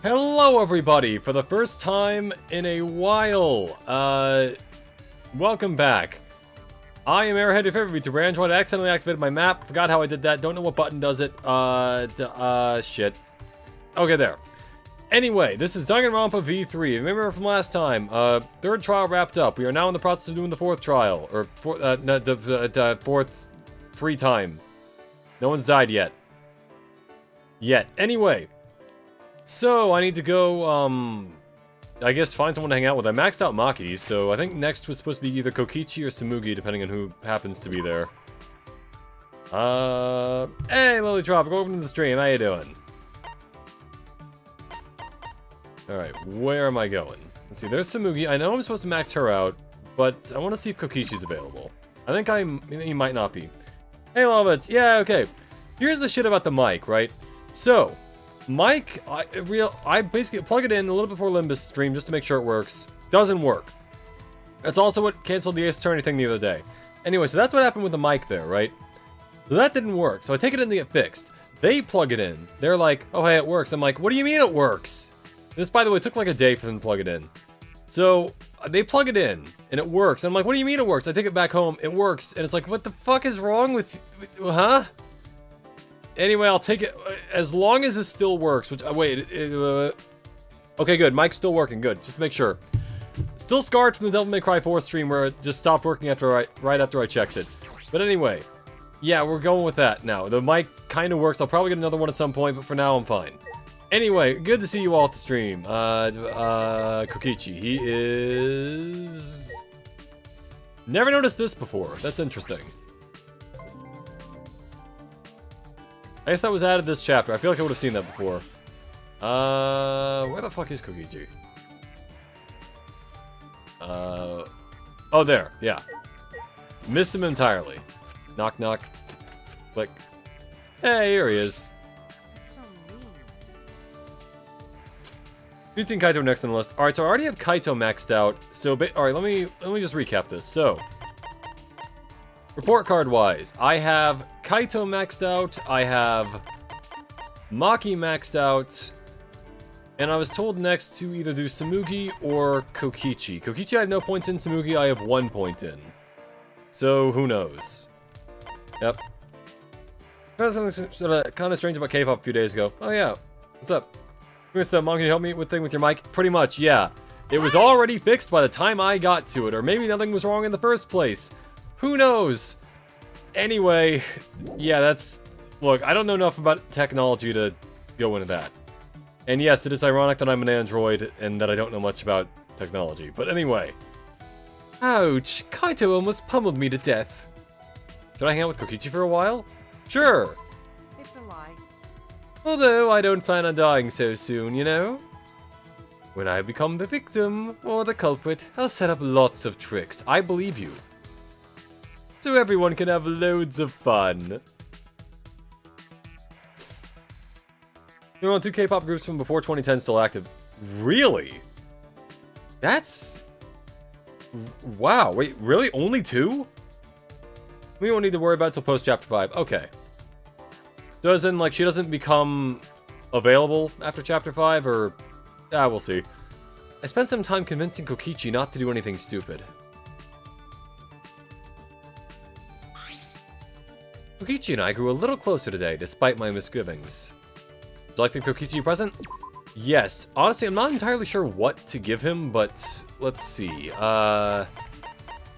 Hello everybody, for the first time in a while. Welcome back. I am Airhead, your favorite VTuber Android. I accidentally activated my map, forgot how I did that, don't know what button does it. Shit. Okay, there. Anyway, this is Danganronpa V3. Remember from last time, third trial wrapped up. We are now in the process of doing the fourth trial, or fourth free time. No one's died yet. Anyway. So, I need to go, I guess find someone to hang out with. I maxed out Maki, so I think next was supposed to be either Kokichi or Tsumugi, depending on who happens to be there. Hey, Lily Trop, welcome to the stream. How you doing? Alright, where am I going? Let's see, there's Tsumugi. I know I'm supposed to max her out, but I want to see if Kokichi's available. I think he might not be. Hey, Lovitz. Yeah, okay. Here's the shit about the mic, right? So, mic, I basically plug it in a little before Limbus stream just to make sure it works. Doesn't work. That's also what canceled the Ace Attorney thing the other day. Anyway, so that's what happened with the mic there, right? So that didn't work. So I take it in to get fixed. They plug it in. They're like, oh, hey, it works. I'm like, what do you mean it works? This, by the way, took like a day for them to plug it in. So they plug it in, and it works. I'm like, what do you mean it works? I take it back home, it works. And it's like, what the fuck is wrong with huh? Anyway, I'll take it as long as this still works. Which wait, okay, good. Mic's still working. Good. Just to make sure. Still scarred from the Devil May Cry 4 stream where it just stopped working right after I checked it. But anyway, yeah, we're going with that now. The mic kind of works. I'll probably get another one at some point, but for now I'm fine. Anyway, good to see you all at the stream. Kokichi, he is. Never noticed this before. That's interesting. I guess that was added this chapter. I feel like I would have seen that before. Where the fuck is Kokichi? Oh, there. Yeah. Missed him entirely. Knock, knock. Click. Hey, here he is. Yuji and Kaito next on the list. Alright, so I already have Kaito maxed out. So, alright, let me just recap this. So, report card wise, I have Kaito maxed out, I have Maki maxed out, and I was told next to either do Tsumugi or Kokichi. Kokichi I have no points in, Tsumugi I have 1 point in. So, who knows? Yep. I heard something kind of strange about K-pop a few days ago. Oh yeah, what's up? The Mom, can you help me with your mic? Pretty much, yeah. It was already fixed by the time I got to it, or maybe nothing was wrong in the first place. Who knows? Anyway, yeah, that's... Look, I don't know enough about technology to go into that. And yes, it is ironic that I'm an android and that I don't know much about technology. But anyway. Ouch, Kaito almost pummeled me to death. Should I hang out with Kokichi for a while? Sure. It's a lie. Although I don't plan on dying so soon, you know? When I become the victim, or the culprit, I'll set up lots of tricks. I believe you. So everyone can have loads of fun. There are only 2 K-pop groups from before 2010 still active. Really? That's... Wow, wait, really? Only 2? We won't need to worry about it till post-chapter 5. Okay. So as in, like, she doesn't become available after Chapter 5, or... we'll see. I spent some time convincing Kokichi not to do anything stupid. Kokichi and I grew a little closer today, despite my misgivings. Would you like the Kokichi present? Yes. Honestly, I'm not entirely sure what to give him, but... Let's see. I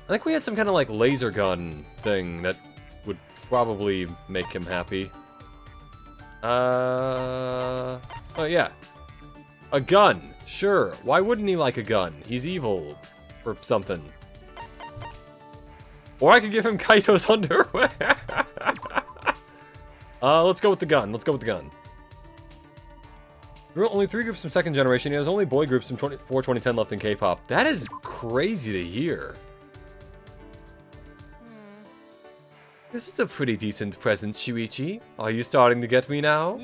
think we had some kind of, like, laser gun thing that would probably make him happy. Oh yeah. A gun. Sure. Why wouldn't he like a gun? He's evil. Or something. Or I could give him Kaito's underwear. Let's go with the gun. Let's go with the gun. There were only 3 groups from second generation. There's only boy groups from 2010 left in K-pop. That is crazy to hear. This is a pretty decent present, Shuichi. Are you starting to get me now?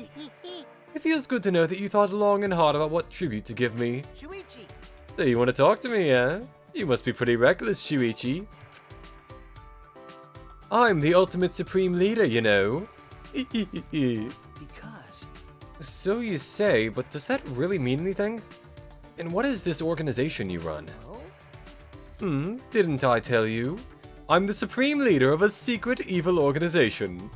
It feels good to know that you thought long and hard about what tribute to give me. Shuichi. So you want to talk to me, eh? You must be pretty reckless, Shuichi. I'm the ultimate supreme leader, you know. Because So you say, but does that really mean anything? And what is this organization you run? Didn't I tell you? I'm the supreme leader of a secret evil organization.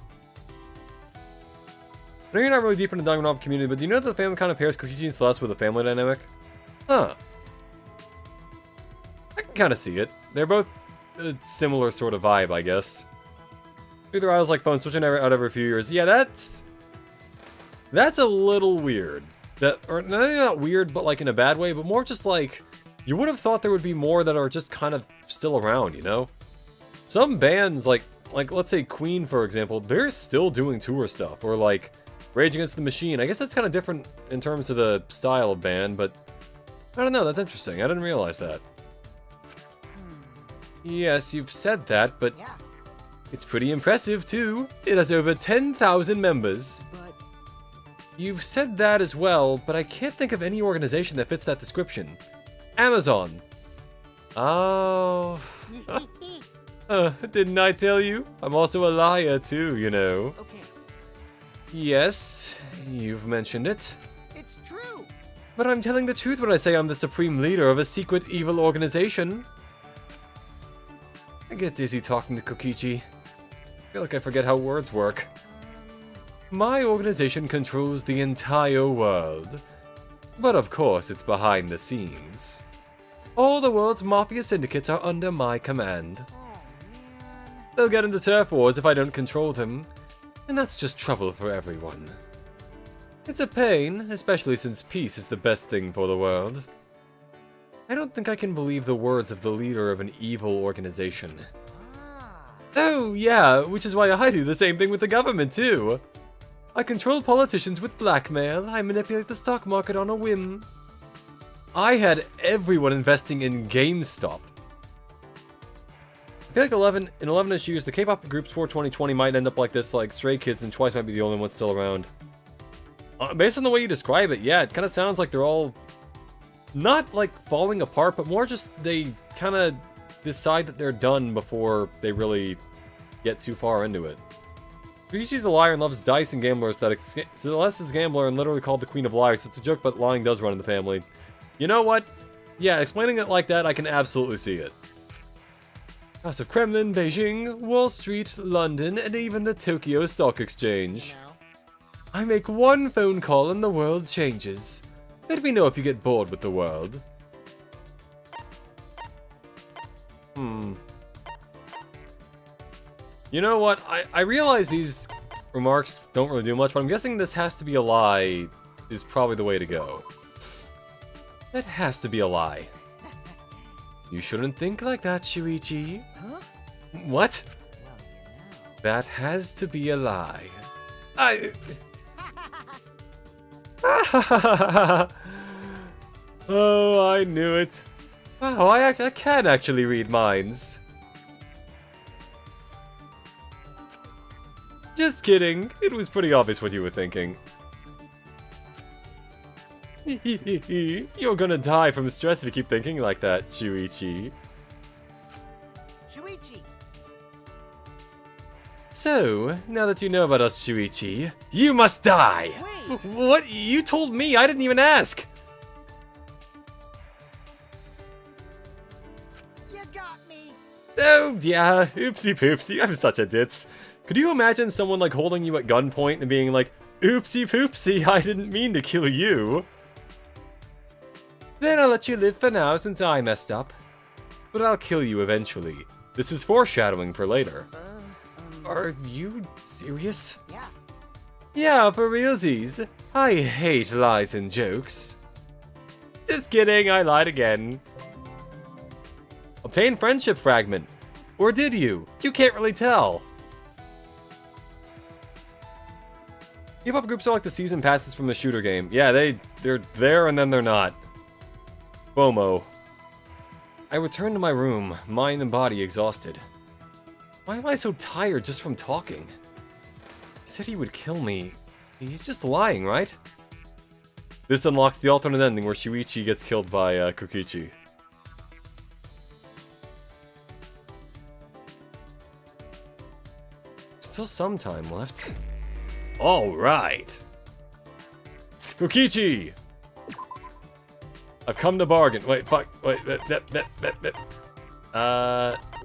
I know you're not really deep in the Danganronpa community, but do you know that the family kind of pairs Kokichi and Celeste with a family dynamic? Huh. I can kind of see it. They're both a similar sort of vibe, I guess. Treat their idols like phones, switching out every few years. Yeah, that's a little weird. Or not weird, but like in a bad way, but more just like, you would have thought there would be more that are just kind of still around, you know? Some bands, like let's say Queen, for example, they're still doing tour stuff, or like Rage Against the Machine. I guess that's kind of different in terms of the style of band, but I don't know, that's interesting. I didn't realize that. Yes, you've said that, but it's pretty impressive too. It has over 10,000 members. You've said that as well, but I can't think of any organization that fits that description. Amazon. Oh. Didn't I tell you? I'm also a liar too, you know. Okay. Yes, you've mentioned it. It's true. But I'm telling the truth when I say I'm the supreme leader of a secret evil organization. I get dizzy talking to Kokichi. I feel like I forget how words work. My organization controls the entire world. But of course, it's behind the scenes. All the world's mafia syndicates are under my command. They'll get into turf wars if I don't control them, and that's just trouble for everyone. It's a pain, especially since peace is the best thing for the world. I don't think I can believe the words of the leader of an evil organization. Oh, yeah, which is why I do the same thing with the government, too. I control politicians with blackmail. I manipulate the stock market on a whim. I had everyone investing in GameStop. I feel like in 11-ish years, the K-pop groups for 2020 might end up like this, like Stray Kids and Twice might be the only ones still around. Based on the way you describe it, yeah, it kind of sounds like they're all not like falling apart, but more just they kind of decide that they're done before they really get too far into it. Kokichi's a liar and loves dice and gambler aesthetics. Celeste is a gambler and literally called the Queen of Liars, so it's a joke, but lying does run in the family. You know what? Yeah, explaining it like that, I can absolutely see it. House of Kremlin, Beijing, Wall Street, London, and even the Tokyo Stock Exchange. I make one phone call and the world changes. Let me know if you get bored with the world. You know what? I realize these remarks don't really do much, but I'm guessing this has to be a lie is probably the way to go. That has to be a lie. You shouldn't think like that, Shuichi. Huh? What? Well, you know. That has to be a lie. Oh, I knew it. Wow, I can actually read minds. Just kidding. It was pretty obvious what you were thinking. You're gonna die from stress if you keep thinking like that, Shuichi. Shuichi. So, now that you know about us, Shuichi, you must die! Wait. What? You told me, I didn't even ask! You got me. Oh, yeah, oopsie poopsie, I'm such a ditz. Could you imagine someone like holding you at gunpoint and being like, oopsie poopsie, I didn't mean to kill you? Then I'll let you live for now since I messed up. But I'll kill you eventually. This is foreshadowing for later. Are you serious? Yeah. Yeah, for realsies. I hate lies and jokes. Just kidding, I lied again. Obtain friendship fragment. Or did you? You can't really tell. K-pop groups are like the season passes from the shooter game. Yeah, they're there and then they're not. FOMO. I returned to my room, mind and body exhausted. Why am I so tired just from talking? He said he would kill me. He's just lying, right? This unlocks the alternate ending where Shuichi gets killed by Kokichi. Still some time left. Alright. Kokichi! I've come to bargain. Wait, fuck. Wait,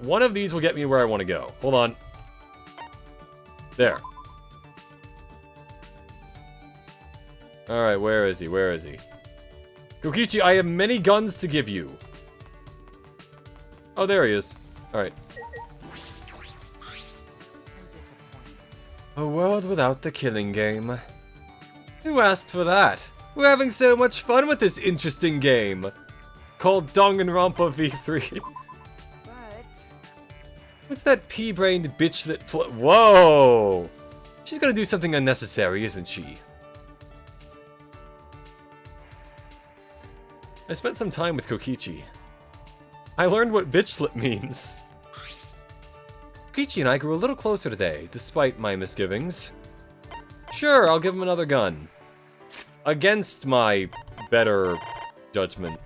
one of these will get me where I want to go. Hold on. There. Alright, where is he? Where is he? Kokichi, I have many guns to give you. Oh, there he is. Alright. A world without the killing game. Who asked for that? We're having so much fun with this interesting game. Called Danganronpa V3. But What's that pea-brained bitch that Whoa! She's gonna do something unnecessary, isn't she? I spent some time with Kokichi. I learned what bitch slip means. Kokichi and I grew a little closer today, despite my misgivings. Sure, I'll give him another gun. Against my better judgment.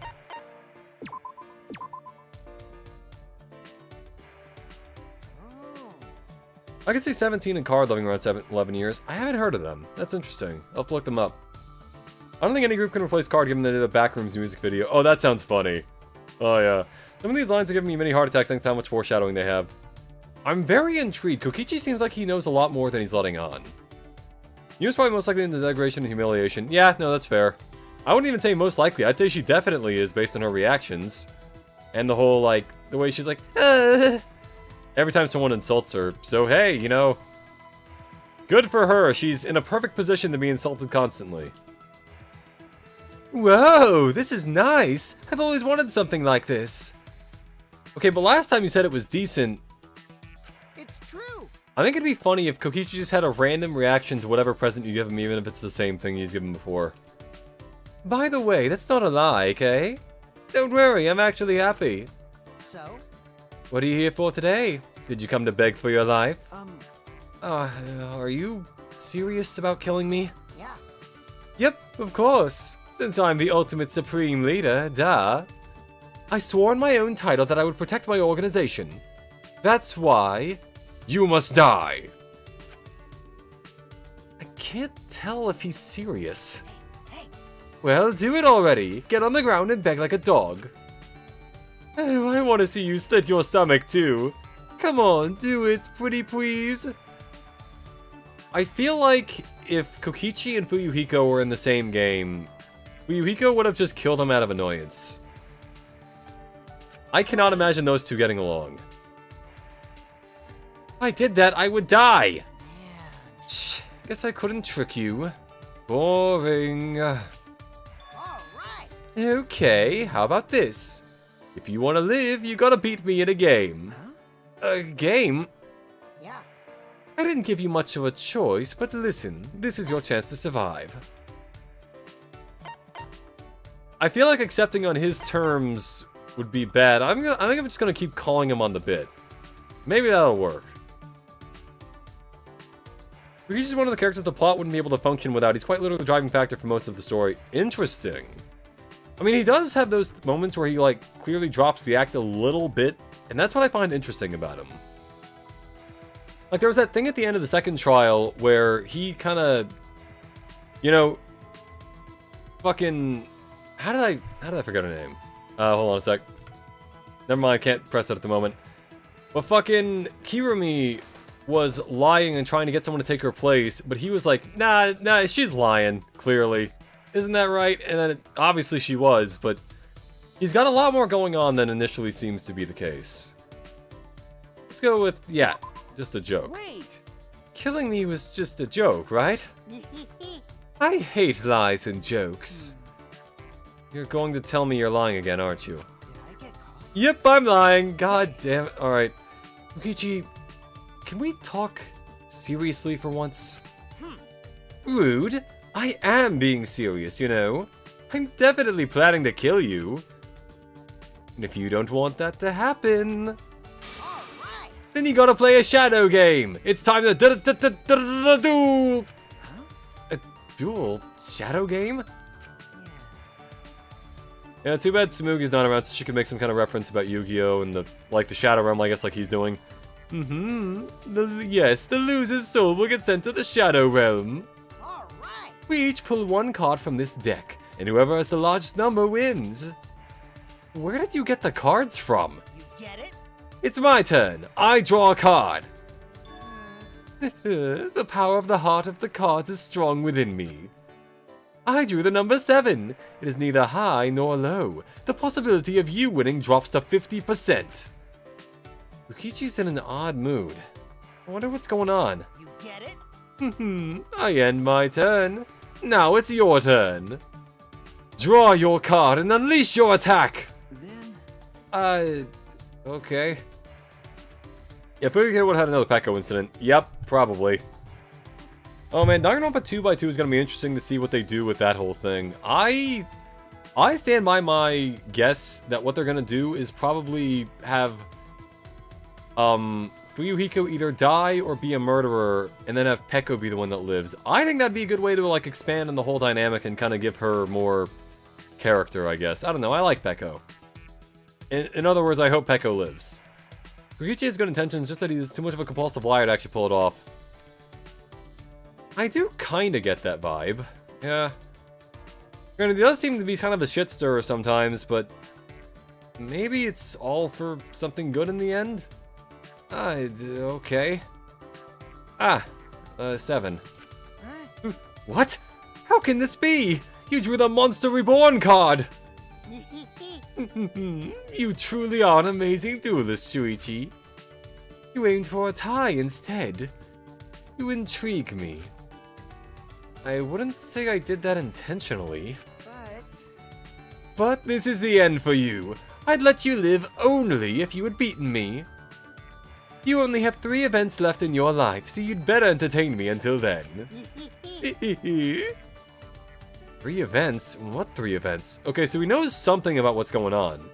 I can see 17 and Card living around 11 years. I haven't heard of them. That's interesting. I'll have to look them up. I don't think any group can replace Card given they did a Backrooms music video. Oh, that sounds funny. Oh, yeah. Some of these lines are giving me many heart attacks thanks to how much foreshadowing they have. I'm very intrigued. Kokichi seems like he knows a lot more than he's letting on. He was probably most likely into degradation and humiliation. Yeah, no, that's fair. I wouldn't even say most likely. I'd say she definitely is based on her reactions. And the whole, like, the way she's like, every time someone insults her. So, hey, you know, good for her. She's in a perfect position to be insulted constantly. Whoa, this is nice. I've always wanted something like this. Okay, but last time you said it was decent. it's true. I think it'd be funny if Kokichi just had a random reaction to whatever present you give him, even if it's the same thing he's given before. By the way, that's not a lie, okay? Don't worry, I'm actually happy. So, What are you here for today? Did you come to beg for your life? um, Are you serious about killing me? yeah. Yep, of course. Since I'm the ultimate supreme leader, duh. I swore on my own title that I would protect my organization. That's why you must die. I can't tell if he's serious. Well, do it already. Get on the ground and beg like a dog. Oh, I want to see you slit your stomach too. Come on, do it, pretty please. I feel like if Kokichi and Fuyuhiko were in the same game, Fuyuhiko would have just killed him out of annoyance. I cannot imagine those two getting along. If I did that, I would die. Shh, guess I couldn't trick you. Boring. All right. Okay, how about this? If you want to live, you gotta beat me in a game. A game? Yeah. I didn't give you much of a choice, but listen, this is your chance to survive. I feel like accepting on his terms would be bad. I think I'm just gonna keep calling him on the bit. Maybe that'll work. He's one of the characters the plot wouldn't be able to function without. He's quite literally the driving factor for most of the story. Interesting. I mean, he does have those moments where he, like, clearly drops the act a little bit, and that's what I find interesting about him. Like, there was that thing at the end of the second trial where he kind of, you know, fucking... How did I forget her name? Hold on a sec. Never mind, I can't press it at the moment. But fucking Kirumi was lying and trying to get someone to take her place, but he was like, nah, she's lying, clearly. Isn't that right? And then obviously she was, but he's got a lot more going on than initially seems to be the case. Let's go with, yeah, just a joke. Wait. Killing me was just a joke, right? I hate lies and jokes. You're going to tell me you're lying again, aren't you? Did I get caught? Yep, I'm lying. God damn it. Alright. Kokichi, can we talk seriously for once? Rude. I am being serious, you know. I'm definitely planning to kill you. And if you don't want that to happen, All right. then you gotta play a shadow game. It's time to duel. A duel? Shadow game? Yeah, too bad Tsumugi's not around so she can make some kind of reference about Yu-Gi-Oh! And the Shadow Realm, I guess, like he's doing. Yes, the loser's soul will get sent to the Shadow Realm. All right. We each pull one card from this deck, and whoever has the largest number wins. Where did you get the cards from? You get it? It's my turn. I draw a card. The power of the heart of the cards is strong within me. I drew the number 7. It is neither high nor low. The possibility of you winning drops to 50%. Yukichi's in an odd mood. I wonder what's going on. You get it? I end my turn. Now it's your turn. Draw your card and unleash your attack. Then... Okay. Yeah, Figure Kid would have had another Peko incident. Yep, probably. Oh man, Danganronpa 2x2 is going to be interesting to see what they do with that whole thing. I stand by my guess that what they're going to do is probably have Fuyuhiko either die or be a murderer, and then have Peko be the one that lives. I think that'd be a good way to like expand on the whole dynamic and kind of give her more character, I guess. I don't know, I like Peko. In other words, I hope Peko lives. Ryuichi has good intentions, just that he's too much of a compulsive liar to actually pull it off. I do kinda get that vibe. Yeah. Granted, he does seem to be kind of a shit stirrer sometimes, but maybe it's all for something good in the end? Okay. 7. Huh? What? How can this be? You drew the Monster Reborn card! You truly are an amazing duelist, Shuichi. You aimed for a tie instead. You intrigue me. I wouldn't say I did that intentionally. But this is the end for you. I'd let you live only if you had beaten me. You only have 3 events left in your life, so you'd better entertain me until then. 3 events? What 3 events? Okay, so he knows something about what's going on.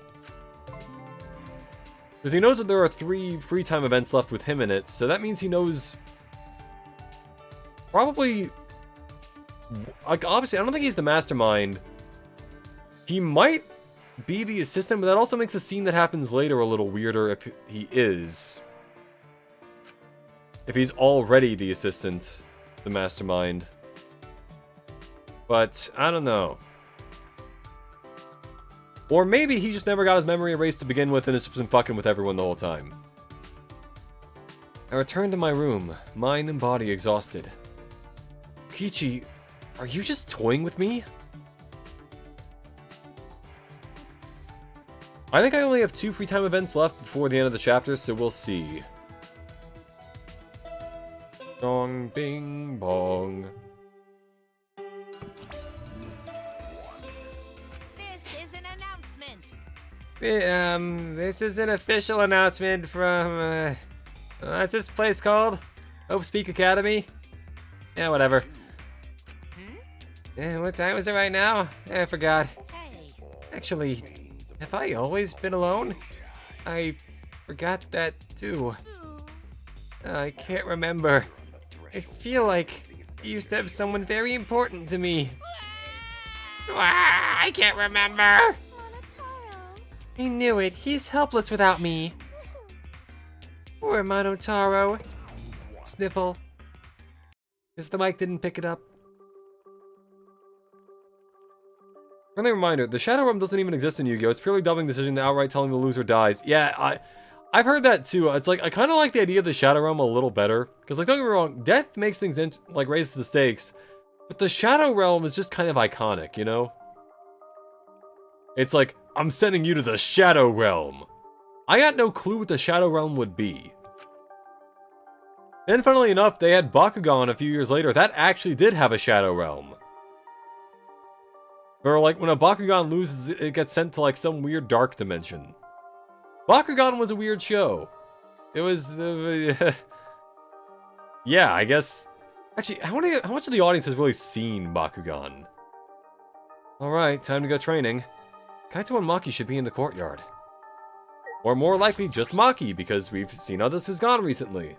Because he knows that there are 3 free time events left with him in it, so that means he knows... Probably... Like, obviously, I don't think he's the mastermind. He might be the assistant, but that also makes a scene that happens later a little weirder if he is. If he's already the assistant, the mastermind. But, I don't know. Or maybe he just never got his memory erased to begin with and has just been fucking with everyone the whole time. I returned to my room, mind and body exhausted. Kichi, are you just toying with me? I think I only have 2 free time events left before the end of the chapter, so we'll see. Dong, bing, bong. This is an announcement. This is an official announcement from, what's this place called? Hope Speak Academy? Yeah, whatever. What time is it right now? I forgot. Hey. Actually, have I always been alone? I forgot that too. I can't remember. I feel like I used to have someone very important to me. I can't remember. I knew it. He's helpless without me. Poor Monotaro. Sniffle. Guess the mic didn't pick it up. Friendly reminder, the Shadow Realm doesn't even exist in Yu-Gi-Oh! It's purely dubbing decision to outright telling the loser dies. Yeah, I've heard that too. It's like, I kind of like the idea of the Shadow Realm a little better. Because, like, don't get me wrong, death makes things, like, raises the stakes. But the Shadow Realm is just kind of iconic, you know? It's like, I'm sending you to the Shadow Realm. I got no clue what the Shadow Realm would be. Then, funnily enough, they had Bakugan a few years later. That actually did have a Shadow Realm. Or, like, when a Bakugan loses, it gets sent to, like, some weird dark dimension. Bakugan was a weird show. It was the... yeah, I guess... Actually, how much of the audience has really seen Bakugan? Alright, time to go training. Kaito and Maki should be in the courtyard. Or more likely, just Maki, because we've seen how this has gone recently.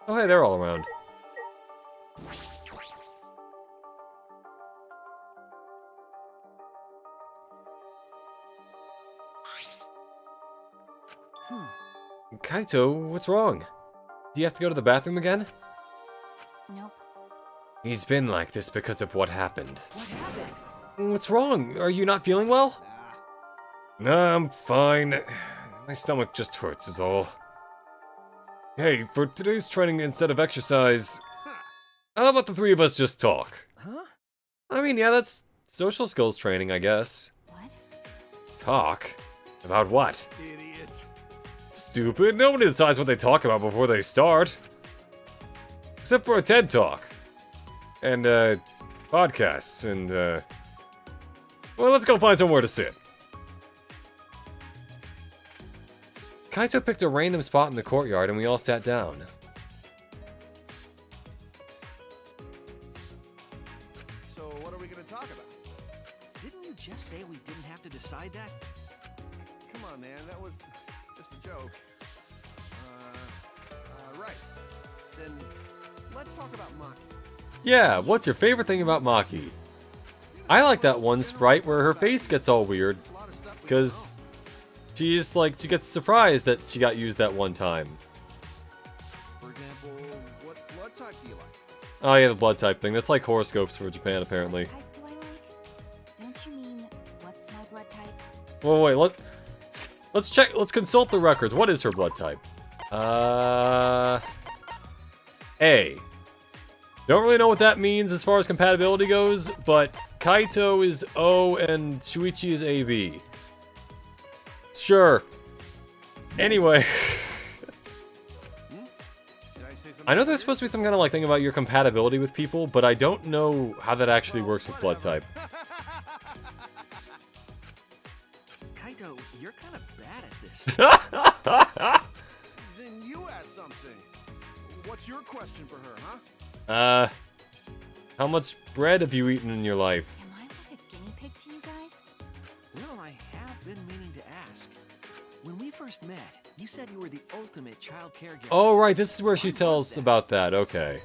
Oh hey, they're all around. Kaito, what's wrong? Do you have to go to the bathroom again? Nope. He's been like this because of what happened. What happened? What's wrong? Are you not feeling well? Nah, I'm fine. My stomach just hurts is all. Hey, for today's training instead of exercise, how about the three of us just talk? Huh? I mean, yeah, that's social skills training, I guess. What? Talk? About what? Idiot. Stupid. Nobody decides what they talk about before they start. Except for a TED Talk. And, podcasts, and, well, let's go find somewhere to sit. Kaito picked a random spot in the courtyard and we all sat down. So what are we gonna talk about? Didn't you just say we didn't have to decide that? Come on, man, that was just a joke. Right. Then let's talk about Maki. Yeah, what's your favorite thing about Maki? I like that one sprite where her face gets all weird, A lot of stuff we because she's like, she gets surprised that she got used that one time. don't know. For example, what blood type do you like? Oh yeah, the blood type thing. That's like horoscopes for Japan, apparently. What type do I like? Don't you mean, what's my blood type? Well, wait, let's check, let's consult the records. What is her blood type? A. Don't really know what that means as far as compatibility goes, but Kaito is O and Shuichi is AB. Sure. Anyway, Did I say something? I know there's supposed to be some kind of like thing about your compatibility with people, but I don't know how that actually works with blood type. Kaito, you're kind of bad at this. Then you ask something. What's your question for her, huh? How much bread have you eaten in your life? Am I like a guinea pig to you guys? Well, I have been meaning to ask. When we first met, you said you were the ultimate child caregiver. Oh, right, this is where she tells about that, okay.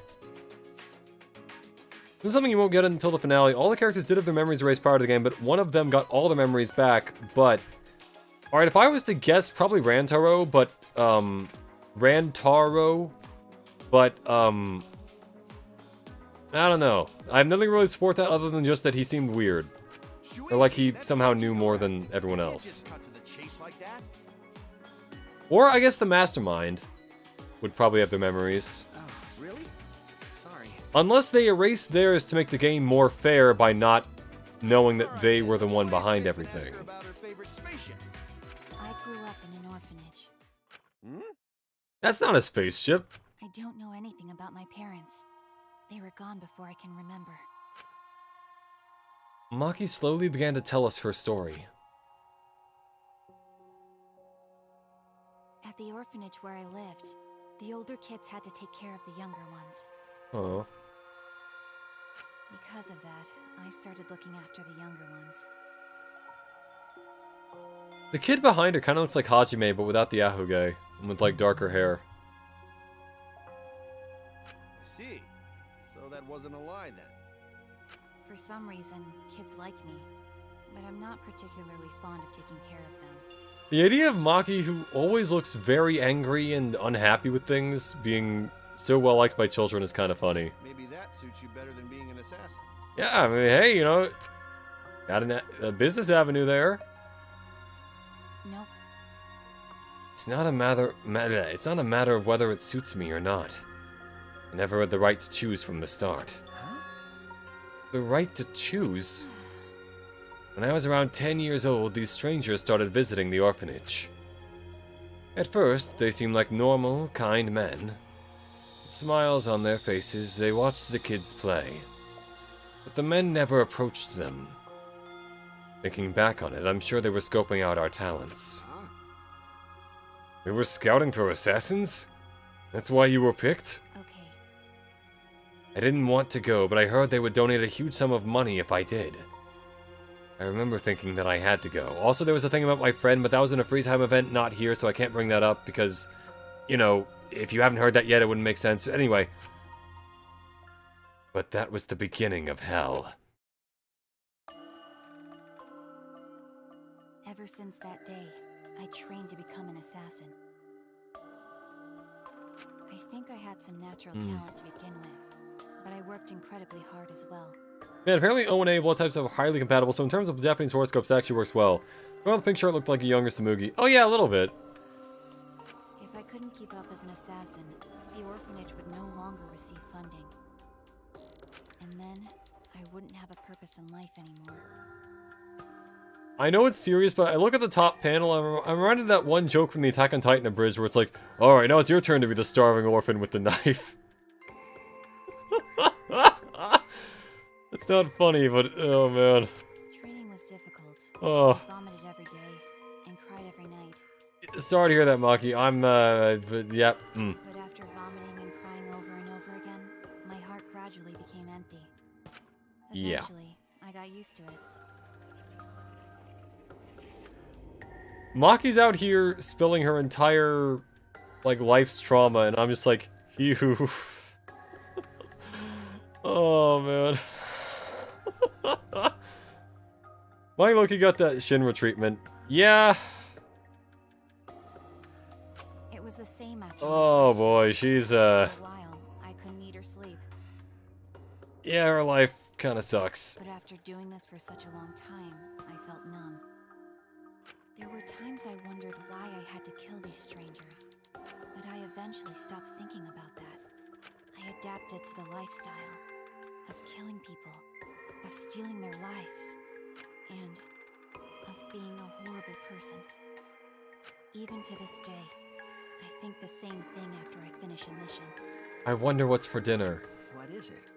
This is something you won't get until the finale. All the characters did have their memories erased prior to the game, but one of them got all the memories back, but... Alright, if I was to guess, probably Rantaro, but, I don't know. I have nothing really to support that other than just that he seemed weird. Or like he somehow knew more than everyone else. Cut to the chase like that. Or I guess the Mastermind would probably have their memories. Oh, really? Sorry. Unless they erased theirs to make the game more fair by not knowing that they were the one behind everything. Ask her about her favorite spaceship. I grew up in an orphanage. Hmm? That's not a spaceship. I don't know anything about my parents. They were gone before I can remember. Maki slowly began to tell us her story. At the orphanage where I lived, the older kids had to take care of the younger ones. Oh. Because of that, I started looking after the younger ones. The kid behind her kind of looks like Hajime, but without the Ahuge, and with like darker hair. I see. So that wasn't a lie then. For some reason, kids like me, but I'm not particularly fond of taking care of them. The idea of Maki, who always looks very angry and unhappy with things, being so well liked by children is kind of funny. Maybe that suits you better than being an assassin. Yeah, I mean, hey, you know, got a business avenue there. Nope. It's not a matter of whether it suits me or not. I never had the right to choose from the start. Huh? The right to choose? When I was around 10 years old, these strangers started visiting the orphanage. At first, they seemed like normal, kind men. With smiles on their faces, they watched the kids play. But the men never approached them. Thinking back on it, I'm sure they were scoping out our talents. Huh? They were scouting for assassins? That's why you were picked? Okay. I didn't want to go, but I heard they would donate a huge sum of money if I did. I remember thinking that I had to go. Also, there was a thing about my friend, but that was in a free time event, not here, so I can't bring that up because, you know, if you haven't heard that yet, it wouldn't make sense. Anyway. But that was the beginning of hell. Ever since that day, I trained to become an assassin. I think I had some natural talent to begin with, but I worked incredibly hard as well. Man, apparently O and A blood types are highly compatible, so in terms of Japanese horoscopes, it actually works well. Well, the pink shirt looked like a younger Samugi. Oh yeah, a little bit. If I couldn't keep up as an assassin, the orphanage would no longer receive funding. And then, I wouldn't have a purpose in life anymore. I know it's serious, but I look at the top panel, I'm reminded of that one joke from the Attack on Titan abridged where it's like, alright, now it's your turn to be the starving orphan with the knife. It's not funny, but oh man. Training was difficult. Oh. I vomited every day and cried every night. Sorry to hear that, Maki. But yeah. But after vomiting and crying over and over again, my heart gradually became empty. Yeah. Eventually, I got used to it. Maki's out here spilling her entire, like, life's trauma, and I'm just like, phew. Oh, man. My Loki got that Shinra treatment. Yeah. It was the same after. Oh, boy, she's, For a while, I couldn't eat or sleep. yeah, her life kind of sucks. But after doing this for such a long time, I felt numb. There were times I wondered why I had to kill these strangers, but I eventually stopped thinking about that. I adapted to the lifestyle of killing people, of stealing their lives, and of being a horrible person. Even to this day, I think the same thing after I finish a mission. I wonder what's for dinner. What is it?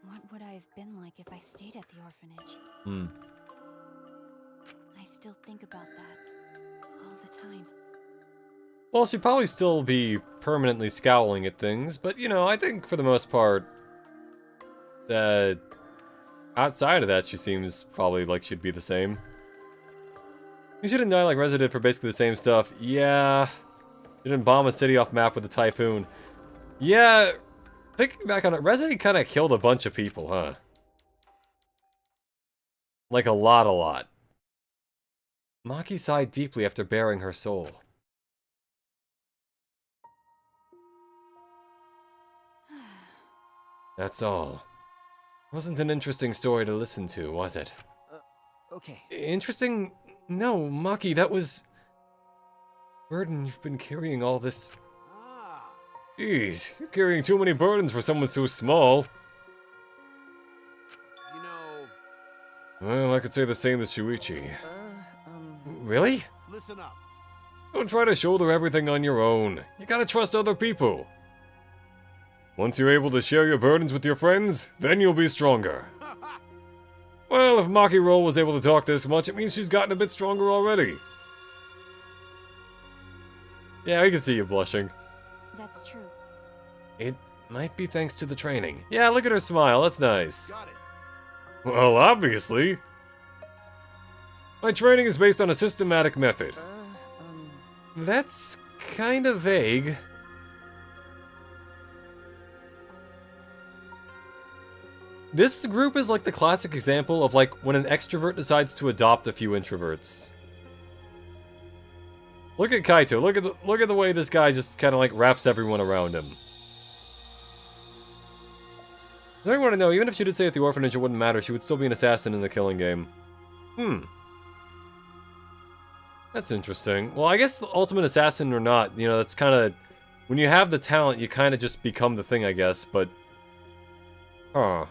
What would I have been like if I stayed at the orphanage? I still think about that all the time. Well, she'd probably still be permanently scowling at things, but, you know, I think for the most part, outside of that, she seems probably like she'd be the same. You shouldn't die like Reza did for basically the same stuff. Yeah. She didn't bomb a city off map with a typhoon. Yeah. Thinking back on it, Reza kind of killed a bunch of people, huh? Like a lot. Maki sighed deeply after bearing her soul. That's all. Wasn't an interesting story to listen to, was it? Okay. Interesting? No, Maki, that was... burden you've been carrying all this... Ah. Jeez, you're carrying too many burdens for someone so small. You know... Well, I could say the same to Shuichi. Really? Listen up. Don't try to shoulder everything on your own. You gotta trust other people. Once you're able to share your burdens with your friends, then you'll be stronger. Well, if Maki Roll was able to talk this much, it means she's gotten a bit stronger already. Yeah, I can see you blushing. That's true. It might be thanks to the training. Yeah, look at her smile, that's nice. Got it. Well, obviously. My training is based on a systematic method. That's kind of vague. This group is like the classic example of like when an extrovert decides to adopt a few introverts. Look at Kaito. Look at the way this guy just kind of like wraps everyone around him. Does anyone want to know? Even if she did stay at the orphanage, it wouldn't matter. She would still be an assassin in the killing game. That's interesting. Well, I guess the ultimate assassin or not, you know, that's kind of... when you have the talent, you kind of just become the thing, I guess, but... Huh.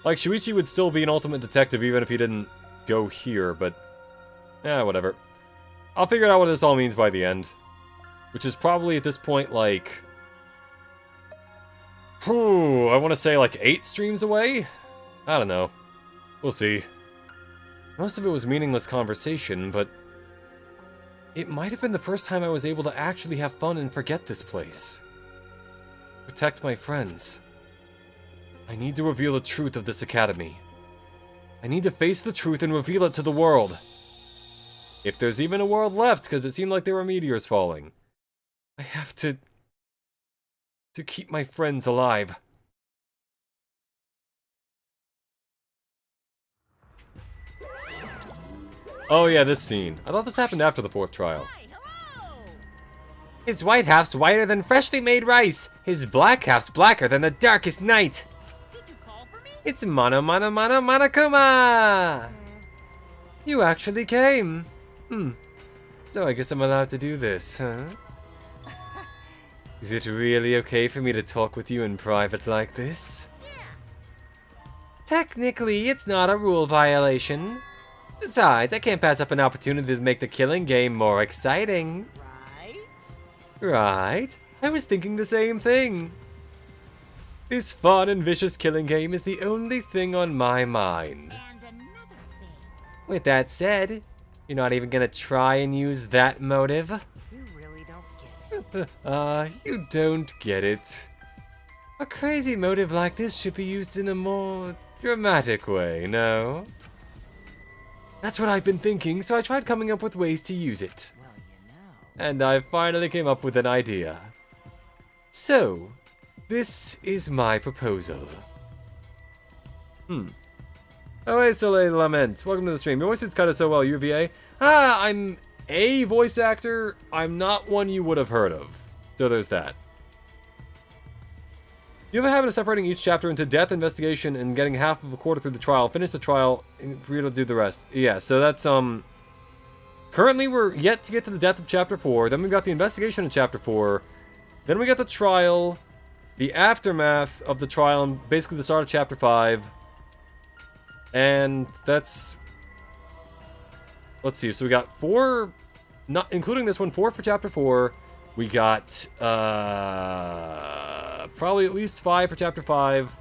Like, Shuichi would still be an ultimate detective even if he didn't go here, but... yeah, whatever. I'll figure out what this all means by the end. Which is probably, at this point, like... whew, I want to say, like, 8 streams away? I don't know. We'll see. Most of it was meaningless conversation, but... it might have been the first time I was able to actually have fun and forget this place. Protect my friends. I need to reveal the truth of this academy. I need to face the truth and reveal it to the world. If there's even a world left, because it seemed like there were meteors falling. I have to keep my friends alive. Oh yeah, this scene. I thought this happened after the 4th trial. His white half's whiter than freshly made rice. His black half's blacker than the darkest night. Did you call for me? It's Monokuma! You actually came. So I guess I'm allowed to do this, huh? Is it really okay for me to talk with you in private like this? Technically, it's not a rule violation. Besides, I can't pass up an opportunity to make the killing game more exciting. Right? I was thinking the same thing. This fun and vicious killing game is the only thing on my mind. And another thing. With that said, you're not even gonna try and use that motive? You really don't get it. You don't get it. A crazy motive like this should be used in a more dramatic way, no? That's what I've been thinking, so I tried coming up with ways to use it. Well, you know. And I finally came up with an idea. So, this is my proposal. Oh, hey, Soleil Lament. Welcome to the stream. Your voice suits kind of so well, UVA. I'm a voice actor. I'm not one you would have heard of. So there's that. You have a habit of separating each chapter into death, investigation, and getting half of a quarter through the trial. Finish the trial for you to do the rest. Yeah, so that's, currently we're yet to get to the death of chapter 4. Then we've got the investigation in chapter 4. Then we got the trial, the aftermath of the trial, and basically the start of chapter 5. And that's... Let's see, so we got 4, not including this one, 4 for chapter 4. We got, probably at least 5 for chapter 5.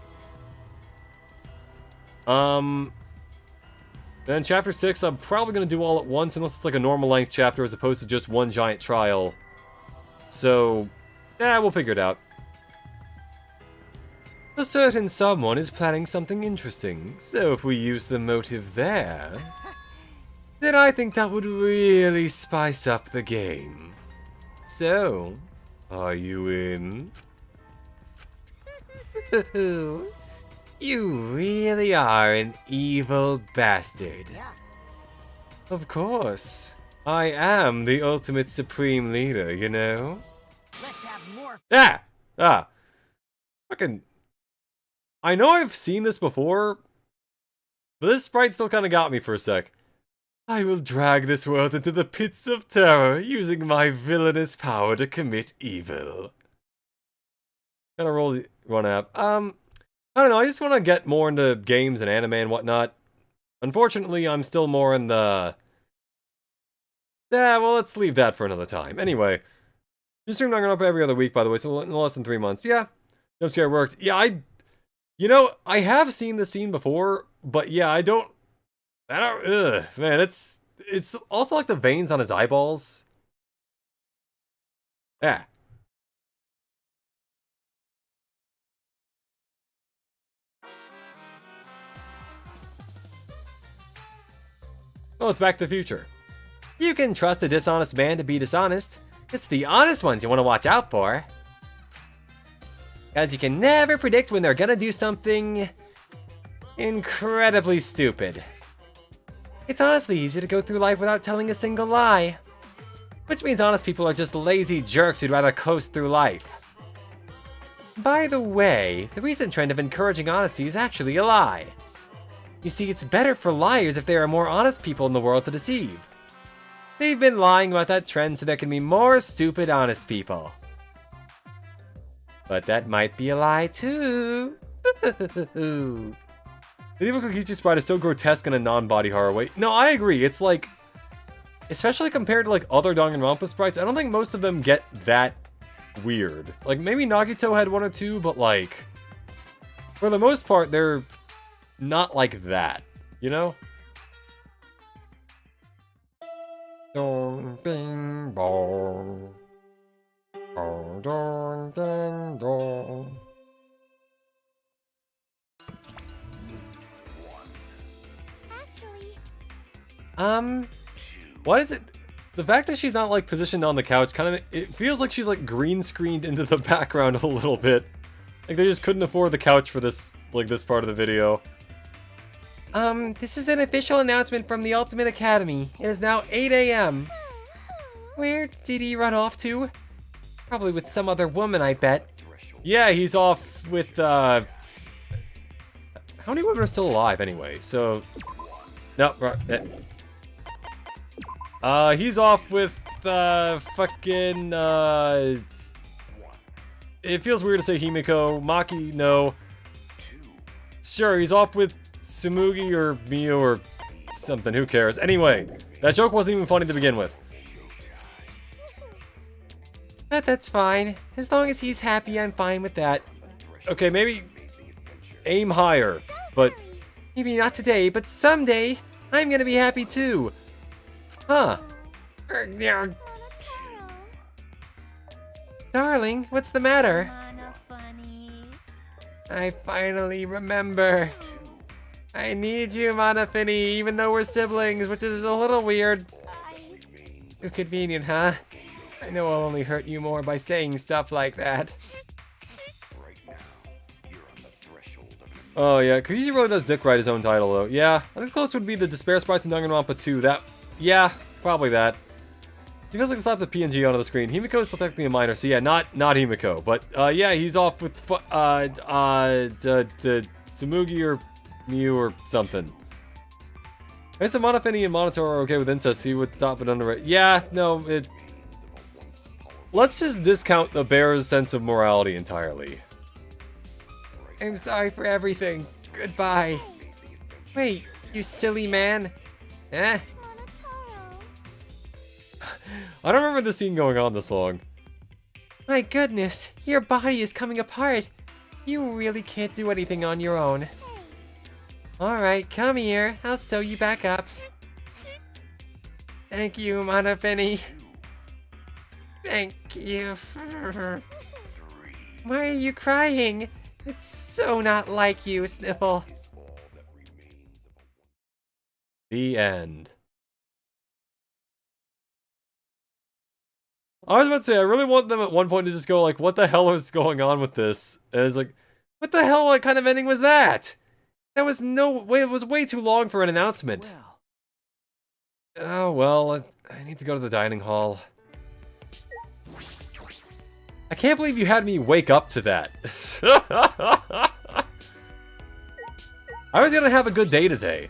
Then chapter 6, I'm probably going to do all at once, unless it's like a normal length chapter as opposed to just one giant trial. So, yeah, we'll figure it out. A certain someone is planning something interesting, so if we use the motive there, then I think that would really spice up the game. So, are you in? You really are an evil bastard. Yeah. Of course. I am the ultimate supreme leader, you know? Let's have more. Fucking... I know I've seen this before, but this sprite still kind of got me for a sec. I will drag this world into the pits of terror, using my villainous power to commit evil. Gotta roll the run app. I don't know, I just want to get more into games and anime and whatnot. Unfortunately, I'm still more in the... Yeah, well, let's leave that for another time. Anyway, you stream Danganronpa every other week, by the way, so in less than 3 months. Yeah, don't see how it worked. Yeah, you know, I have seen this scene before, but yeah, I don't, man, it's also like the veins on his eyeballs. Yeah. Oh, it's Back to the Future. You can trust a dishonest man to be dishonest. It's the honest ones you want to watch out for. As you can never predict when they're gonna do something incredibly stupid. It's honestly easier to go through life without telling a single lie. Which means honest people are just lazy jerks who'd rather coast through life. By the way, the recent trend of encouraging honesty is actually a lie. You see, it's better for liars if there are more honest people in the world to deceive. They've been lying about that trend so there can be more stupid honest people. But that might be a lie too. The evil Kokichi sprite is so grotesque in a non-body horror way. No, I agree. It's like, especially compared to like other Danganronpa sprites, I don't think most of them get that weird. Like maybe Nagito had 1 or 2, but like, for the most part, they're not like that, you know? Dong, bing, bong. Dong, dong, ding, dong. Actually, What is it? The fact that she's not like positioned on the couch kind of, it feels like she's like green screened into the background a little bit. Like they just couldn't afford the couch for this, like this part of the video. This is an official announcement from the Ultimate Academy. It is now 8 a.m. Where did he run off to? Probably with some other woman, I bet. Yeah, he's off with, how many women are still alive, anyway? So... No, right. He's off with, fucking, it feels weird to say Himiko. Maki, no. Sure, he's off with Tsumugi or Miyu or something, who cares? Anyway, that joke wasn't even funny to begin with. But that's fine. As long as he's happy, I'm fine with that. Okay, maybe aim higher, but maybe not today, but someday I'm gonna be happy too. Huh. Darling, what's the matter? I finally remember. I need you, Monofini, even though we're siblings, which is a little weird. Too convenient, huh? I know I'll only hurt you more by saying stuff like that. Oh yeah, Koichi really does dick ride his own title though. Yeah, I think close would be the Despair Sprites in Danganronpa 2. That, yeah, probably that. He feels like he slapped the PNG onto the screen. Himiko is still technically a minor, so yeah, not Himiko. But yeah, he's off with Tsumugi or Miyu or something. I guess if Monofini and Monitor are okay with incest, he would stop it under it. Yeah, no, it... Let's just discount the bear's sense of morality entirely. I'm sorry for everything. Goodbye. Wait, you silly man. Eh? I don't remember the scene going on this long. My goodness, your body is coming apart. You really can't do anything on your own. Alright, come here. I'll sew you back up. Thank you, Monofini. Thank you. Why are you crying? It's so not like you, Sniffle. The end. I was about to say, I really want them at one point to just go like, what the hell is going on with this? And it's like, what the hell kind of ending was that? That was no way, it was way too long for an announcement. Oh well, I need to go to the dining hall. I can't believe you had me wake up to that. I was gonna have a good day today.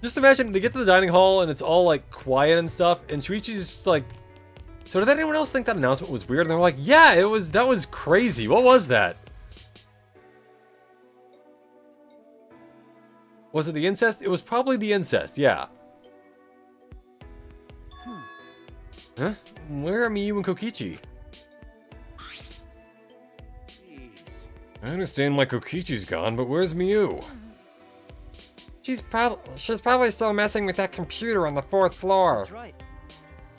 Just imagine they get to the dining hall and it's all like quiet and stuff, and Shuichi's just like, so did anyone else think that announcement was weird? And they were like, yeah, that was crazy. What was that? Was it the incest? It was probably the incest, yeah. Huh? Where are Miyu and Kokichi? I understand my Kokichi's gone, but where's Miyu? She's probably still messing with that computer on the 4th floor. That's right.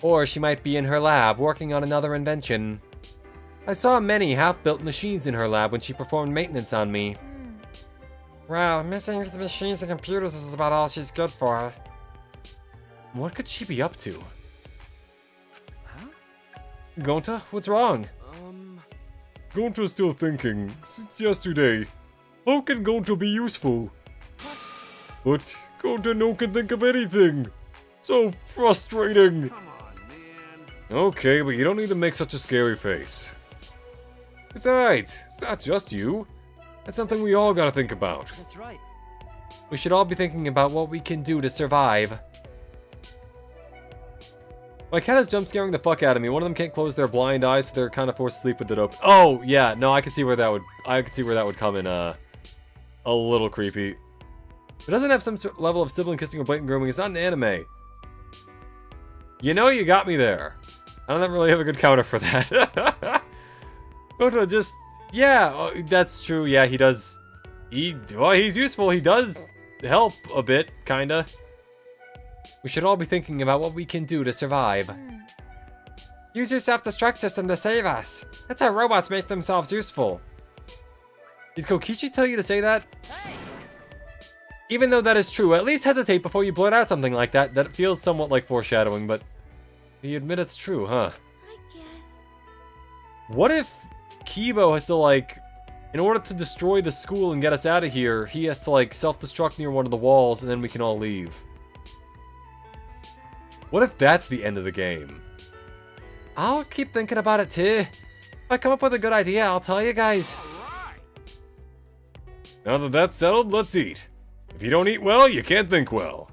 Or she might be in her lab, working on another invention. I saw many half-built machines in her lab when she performed maintenance on me. Well, messing with machines and computers is about all she's good for. What could she be up to? Huh? Gonta, what's wrong? Gonta's still thinking. Since yesterday. How can Gonta be useful? But Gonta no can think of anything. So frustrating. Come on, man. Okay, but you don't need to make such a scary face. It's alright. It's not just you. That's something we all gotta think about. That's right. We should all be thinking about what we can do to survive. My cat is jump scaring the fuck out of me. One of them can't close their blind eyes, so they're kind of forced to sleep with it open. Oh, yeah, no, I could see where that would come in, a little creepy. It doesn't have some level of sibling kissing or blatant grooming. It's not an anime. You know, you got me there. I don't really have a good counter for that. Gonta just, yeah, that's true. Yeah, he does. Well, he's useful. He does help a bit, kinda. We should all be thinking about what we can do to survive. Use your self-destruct system to save us. That's how robots make themselves useful. Did Kokichi tell you to say that? Even though that is true, at least hesitate before you blurt out something like that. That feels somewhat like foreshadowing, but you admit it's true, huh? I guess. What if Kibo has to, like, in order to destroy the school and get us out of here, he has to, like, self-destruct near one of the walls and then we can all leave? What if that's the end of the game? I'll keep thinking about it too. If I come up with a good idea, I'll tell you guys. Now that that's settled, let's eat. If you don't eat well, you can't think well.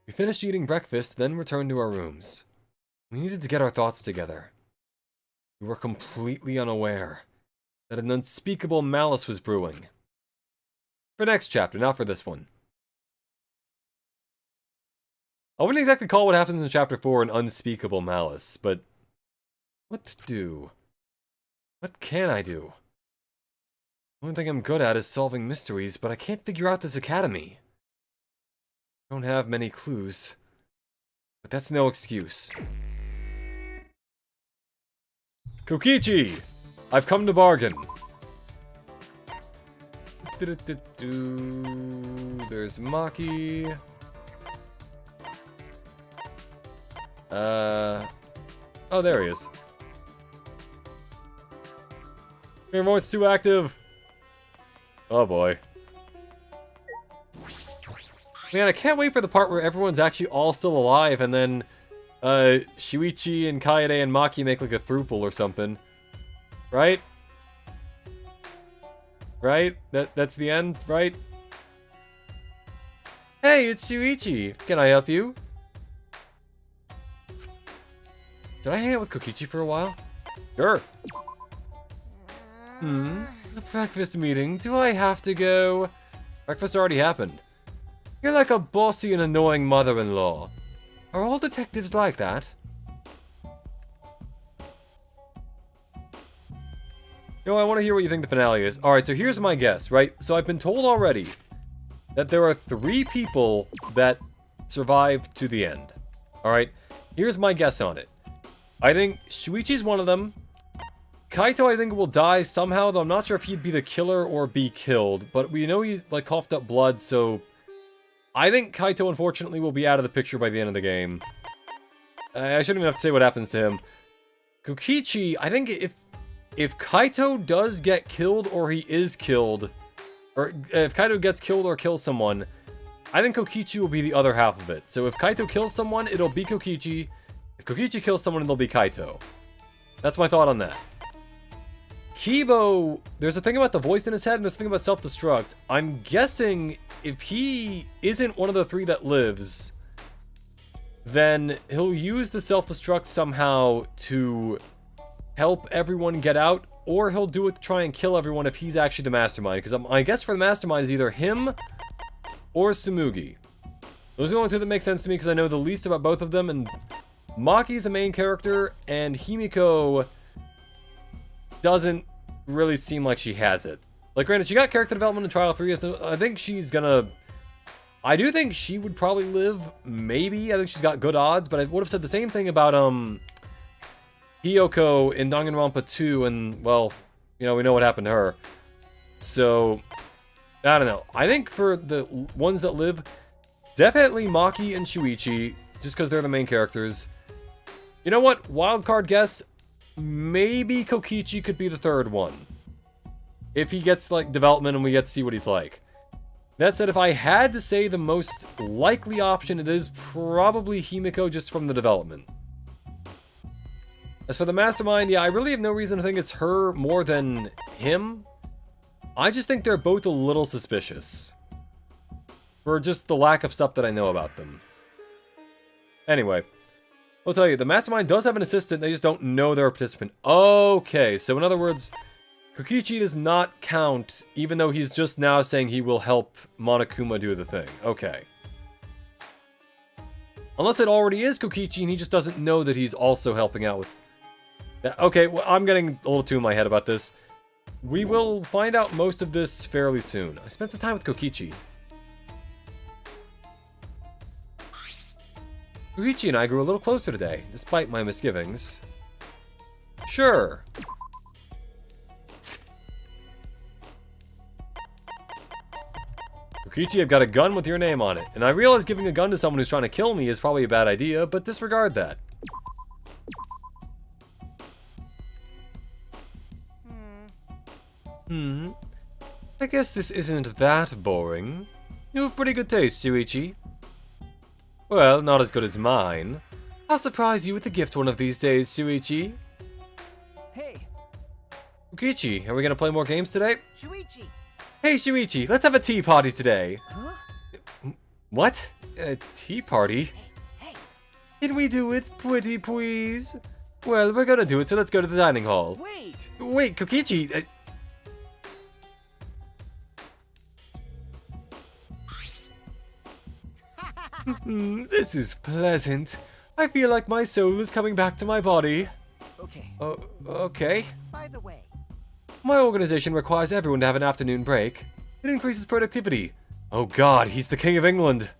We finished eating breakfast, then returned to our rooms. We needed to get our thoughts together. We were completely unaware that an unspeakable malice was brewing. For next chapter, not for this one. I wouldn't exactly call what happens in chapter 4 an unspeakable malice, but what to do? What can I do? The only thing I'm good at is solving mysteries, but I can't figure out this academy. I don't have many clues, but that's no excuse. Kokichi! I've come to bargain. There's Maki. Oh, there he is. Your voice too active. Oh boy. Man, I can't wait for the part where everyone's actually all still alive and then Shuichi and Kaede and Maki make like a throuple or something. Right? Right? That's the end, right? Hey, it's Shuichi. Can I help you? Did I hang out with Kokichi for a while? Sure. A breakfast meeting. Do I have to go? Breakfast already happened. You're like a bossy and annoying mother-in-law. Are all detectives like that? No, I want to hear what you think the finale is. Alright, so here's my guess, right? So I've been told already that there are 3 people that survive to the end. Alright, here's my guess on it. I think Shuichi's one of them. Kaito, I think, will die somehow, though I'm not sure if he'd be the killer or be killed. But we know he's, like, coughed up blood, so I think Kaito, unfortunately, will be out of the picture by the end of the game. I shouldn't even have to say what happens to him. Kokichi, I think if Kaito does get killed or he is killed, or if Kaito gets killed or kills someone, I think Kokichi will be the other half of it. So if Kaito kills someone, it'll be Kokichi. If Kokichi kills someone, it'll be Kaito. That's my thought on that. Kibo, there's a thing about the voice in his head and there's a thing about self-destruct. I'm guessing if he isn't one of the 3 that lives, then he'll use the self-destruct somehow to help everyone get out, or he'll do it to try and kill everyone if he's actually the mastermind. Because I guess for the mastermind is either him or Tsumugi. Those are the only 2 that make sense to me because I know the least about both of them, and Maki's the main character, and Himiko doesn't really seem like she has it. Like, granted, she got character development in Trial 3. I think she's gonna... I do think she would probably live, maybe. I think she's got good odds, but I would have said the same thing about, Hiyoko in Danganronpa 2, and, well, you know, we know what happened to her. So, I don't know. I think for the ones that live, definitely Maki and Shuichi, just because they're the main characters. You know what? Wildcard guess, maybe Kokichi could be the 3rd one. If he gets, like, development and we get to see what he's like. That said, if I had to say the most likely option, it is probably Himiko just from the development. As for the mastermind, yeah, I really have no reason to think it's her more than him. I just think they're both a little suspicious. For just the lack of stuff that I know about them. Anyway, I'll tell you, the mastermind does have an assistant, they just don't know they're a participant. Okay, so in other words, Kokichi does not count, even though he's just now saying he will help Monokuma do the thing. Okay. Unless it already is Kokichi and he just doesn't know that he's also helping out with... Okay, well, I'm getting a little too in my head about this. We will find out most of this fairly soon. I spent some time with Kokichi. Kokichi and I grew a little closer today, despite my misgivings. Sure. Kokichi, I've got a gun with your name on it, and I realize giving a gun to someone who's trying to kill me is probably a bad idea, but disregard that. I guess this isn't that boring. You have pretty good taste, Shuichi. Well, not as good as mine. I'll surprise you with a gift one of these days, Shuichi. Hey, Kokichi, are we gonna play more games today? Shuichi! Hey, Shuichi, let's have a tea party today. huh? What? A tea party? Hey! Can we do it, pretty please? Well, we're gonna do it, so let's go to the dining hall. Wait! Wait, Kokichi! This is pleasant. I feel like my soul is coming back to my body. Okay. Oh, okay. By the way, My organization requires everyone to have an afternoon break. It increases productivity. Oh god, he's the King of England.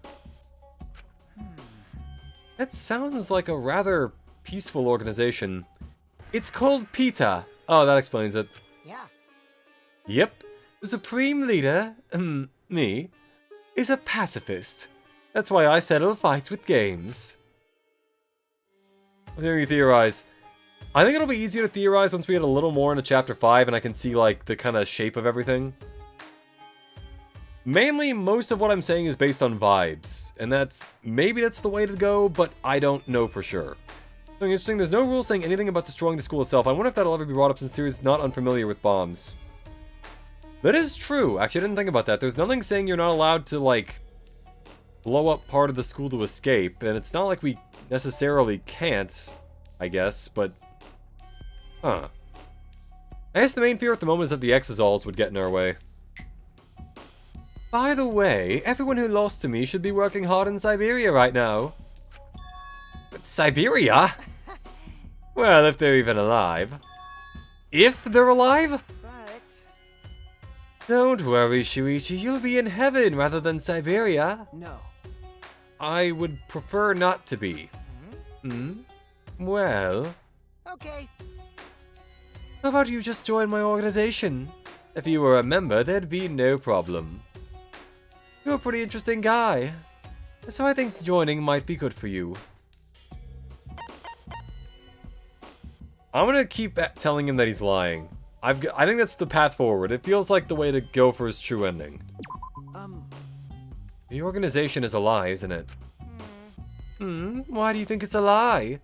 That sounds like a rather peaceful organization. It's called PETA. Oh, that explains it. yeah. Yep. The Supreme Leader, me, is a pacifist. That's why I settle fights with games. I'm hearing you theorize. I think it'll be easier to theorize once we get a little more into Chapter 5 and I can see, like, the kind of shape of everything. Mainly, most of what I'm saying is based on vibes. And maybe that's the way to go, but I don't know for sure. Something interesting, there's no rule saying anything about destroying the school itself. I wonder if that'll ever be brought up since Sirius is not unfamiliar with bombs. That is true. Actually, I didn't think about that. There's nothing saying you're not allowed to, like, blow up part of the school to escape. And it's not like we necessarily can't, I guess, but... Huh. I guess the main fear at the moment is that the Exosols would get in our way. By the way, everyone who lost to me should be working hard in Siberia right now. But Siberia? Well, if they're even alive. If they're alive? But Don't worry, Shuichi, you'll be in heaven rather than Siberia. No. I would prefer not to be. Well, okay. how about you just join my organization? If you were a member, there'd be no problem. You're a pretty interesting guy, so I think joining might be good for you. I'm gonna keep telling him that he's lying. I think that's the path forward. It feels like the way to go for his true ending. The organization is a lie, isn't it? Why do you think it's a lie?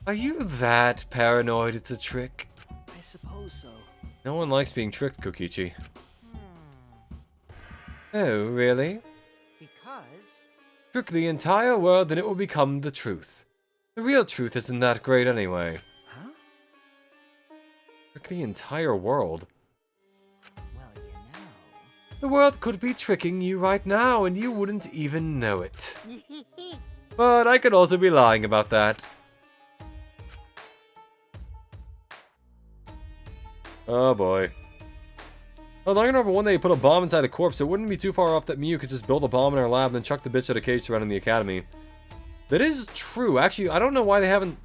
Are you that paranoid it's a trick? I suppose so. No one likes being tricked, Kokichi. Oh, really? Because Trick the entire world and it will become the truth. The real truth isn't that great anyway. Huh? Trick the entire world? well, The world could be tricking you right now and you wouldn't even know it. you know. But I could also be lying about that. Oh boy. Oh, Danganronpa 1, they put a bomb inside a corpse, so it wouldn't be too far off that Miu could just build a bomb in our lab and then chuck the bitch at a cage surrounding the academy. That is true. Actually, I don't know why they haven't...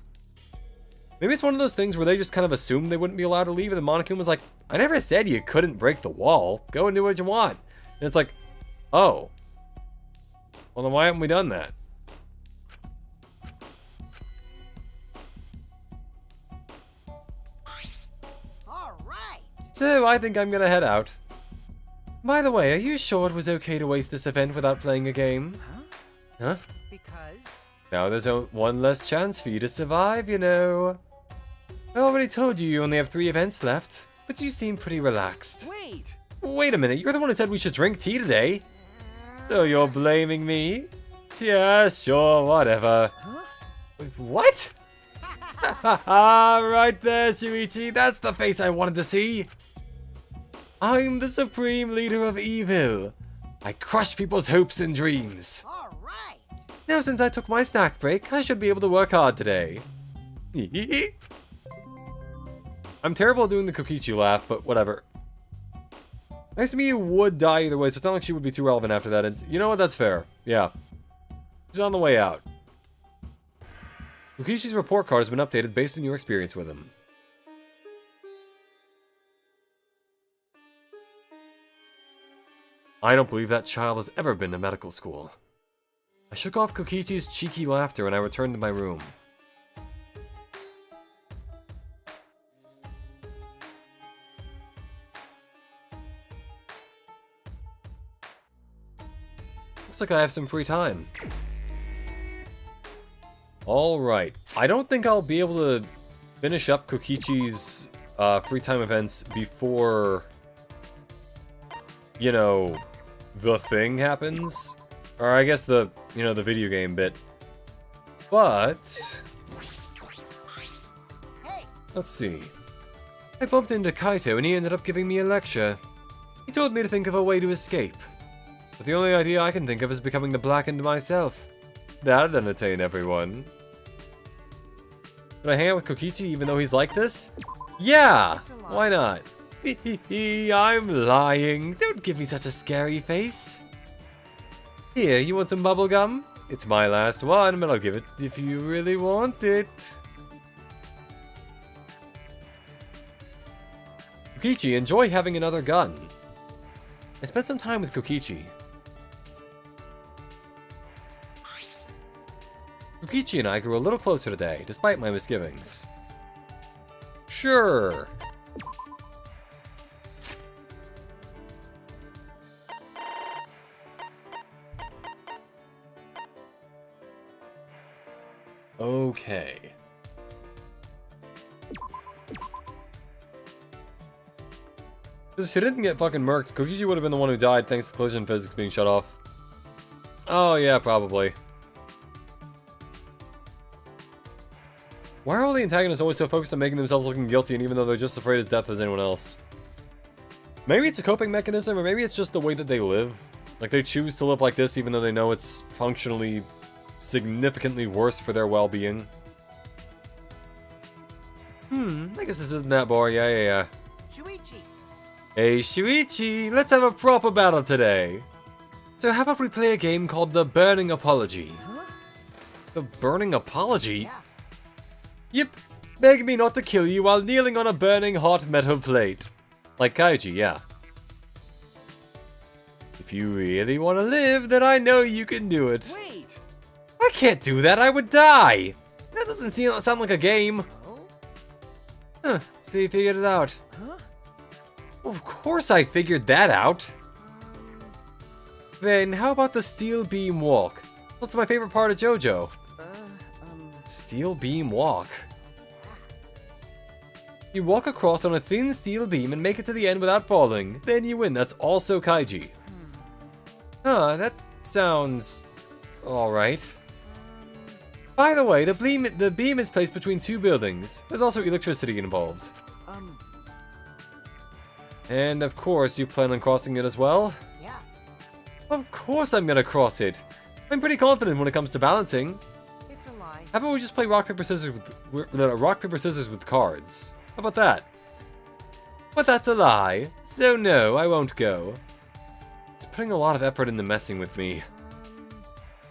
Maybe it's one of those things where they just kind of assumed they wouldn't be allowed to leave, and the Monokuma was like, I never said you couldn't break the wall. Go and do what you want. And it's like, oh. Well, then why haven't we done that? All right. So, I think I'm gonna head out. By the way, are you sure it was okay to waste this event without playing a game? Huh? Because Now there's one less chance for you to survive, you know. I already told you only have 3 events left, but you seem pretty relaxed. Wait! Wait a minute, you're the one who said we should drink tea today. So you're blaming me? Yeah, sure, whatever. Huh? What? Right there, Shuichi, that's the face I wanted to see. I'm the supreme leader of evil. I crush people's hopes and dreams. all right. Now since I took my snack break, I should be able to work hard today. I'm terrible at doing the Kokichi laugh, but whatever. Nice to meet you would die either way, so it's not like she would be too relevant after that. You know what, that's fair. Yeah. She's on the way out. Kokishi's report card has been updated based on your experience with him. I don't believe that child has ever been to medical school. I shook off Kokichi's cheeky laughter and I returned to my room. Looks like I have some free time. Alright, I don't think I'll be able to finish up Kokichi's free time events before, you know, the thing happens. Or I guess the, you know, the video game bit. But let's see. I bumped into Kaito and he ended up giving me a lecture. He told me to think of a way to escape. But the only idea I can think of is becoming the Blackened myself. That'd entertain everyone. Should I hang out with Kokichi even though he's like this? Yeah! Why not? I'm lying. Don't give me such a scary face. Here, you want some bubblegum? It's my last one, but I'll give it if you really want it. Kokichi, enjoy having another gun. I spent some time with Kokichi. Kokichi and I grew a little closer today, despite my misgivings. Sure. Okay. If she didn't get fucking murked, Kokichi would have been the one who died thanks to collision physics being shut off. Oh yeah, probably. Why are all the antagonists always so focused on making themselves looking guilty, and even though they're just afraid as death as anyone else? Maybe it's a coping mechanism, or maybe it's just the way that they live. Like, they choose to live like this even though they know it's functionally significantly worse for their well-being. I guess this isn't that boring. Yeah. Shuichi. Hey, Shuichi, let's have a proper battle today. So how about we play a game called The Burning Apology? Huh? The Burning Apology? Yeah. Yep, beg me not to kill you while kneeling on a burning hot metal plate. Like Kaiji, yeah. If you really want to live, then I know you can do it. Wait. I can't do that, I would die! That doesn't sound like a game. Oh? Huh, so you figured it out. Huh? Of course I figured that out. Then how about the steel beam walk? That's my favorite part of JoJo. Steel beam walk. You walk across on a thin steel beam and make it to the end without falling. Then you win. That's also Kaiji. Huh, that sounds alright. By the way, the beam is placed between two buildings. There's also electricity involved. And of course, you plan on crossing it as well? Yeah. Of course I'm gonna cross it. I'm pretty confident when it comes to balancing. It's a lie. How about we just play rock, paper, scissors with cards? How about that? But that's a lie. So no, I won't go. It's putting a lot of effort into messing with me.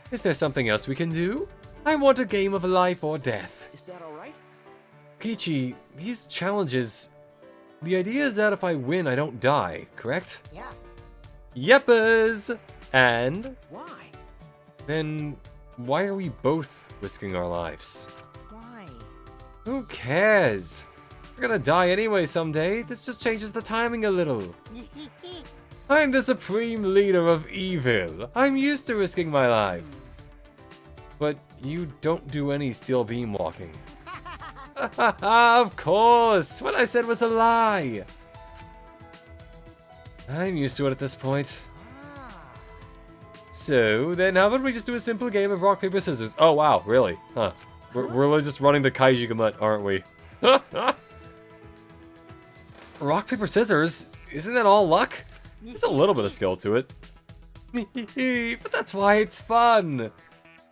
Is there something else we can do? I want a game of life or death. Is that alright? Kichi, these challenges... The idea is that if I win, I don't die, correct? Yeah. Yepers! And... Why? Then... Why are we both risking our lives? Why? Who cares? We're gonna die anyway someday. This just changes the timing a little. I'm the supreme leader of evil. I'm used to risking my life. But you don't do any steel beam walking. Of course! What I said was a lie! I'm used to it at this point. So, then how about we just do a simple game of rock, paper, scissors? Oh, wow, really? Huh. We're really just running the Kaiji Gamut, aren't we? Rock, paper, scissors? Isn't that all luck? There's a little bit of skill to it. But that's why it's fun!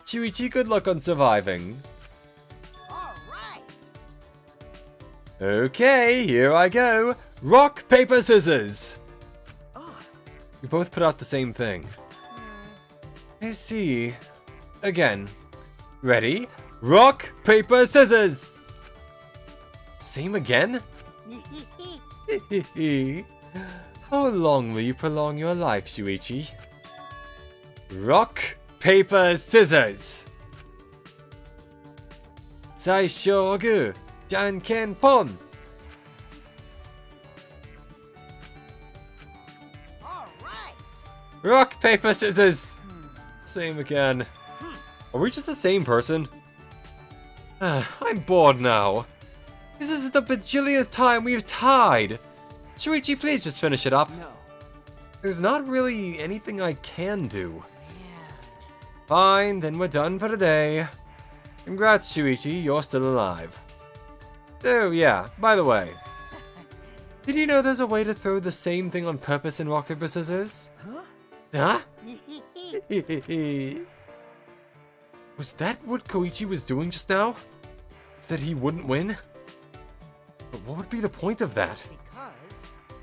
Shuichi, good luck on surviving. Alright. Okay, here I go. Rock, paper, scissors! Ah, We both put out the same thing. I see. Again. Ready? Rock, paper, scissors! Same again? How long will you prolong your life, Shuichi? Rock, paper, scissors! Saishogu, Janken Pon! All right. Rock, paper, scissors! Same again. Are we just the same person? I'm bored now. This is the bajillionth time we've tied. Shuichi, please just finish it up. No. There's not really anything I can do. Man. Fine, then we're done for today. Congrats, Shuichi, you're still alive. Oh, yeah, by the way. Did you know there's a way to throw the same thing on purpose in rock, paper, scissors? Huh? Huh? Was that what Koichi was doing just now? Said he wouldn't win? But what would be the point of that? Because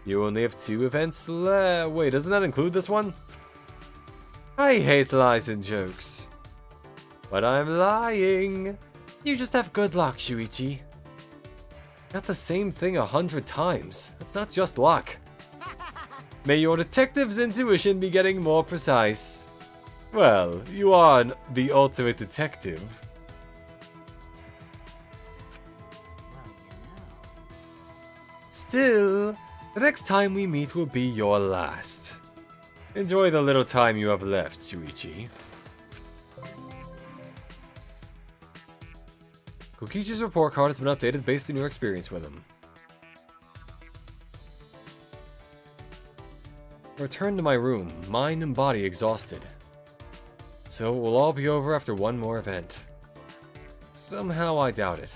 You only have 2 events left. Wait, doesn't that include this one? I hate lies and jokes. But I'm lying. You just have good luck, Shuichi. Got the same thing 100 times. It's not just luck. May your detective's intuition be getting more precise. Well, you are the ultimate detective. Still, the next time we meet will be your last. Enjoy the little time you have left, Shuichi. Kokichi's report card has been updated based on your experience with him. I returned to my room, mind and body exhausted. So it will all be over after one more event. Somehow I doubt it.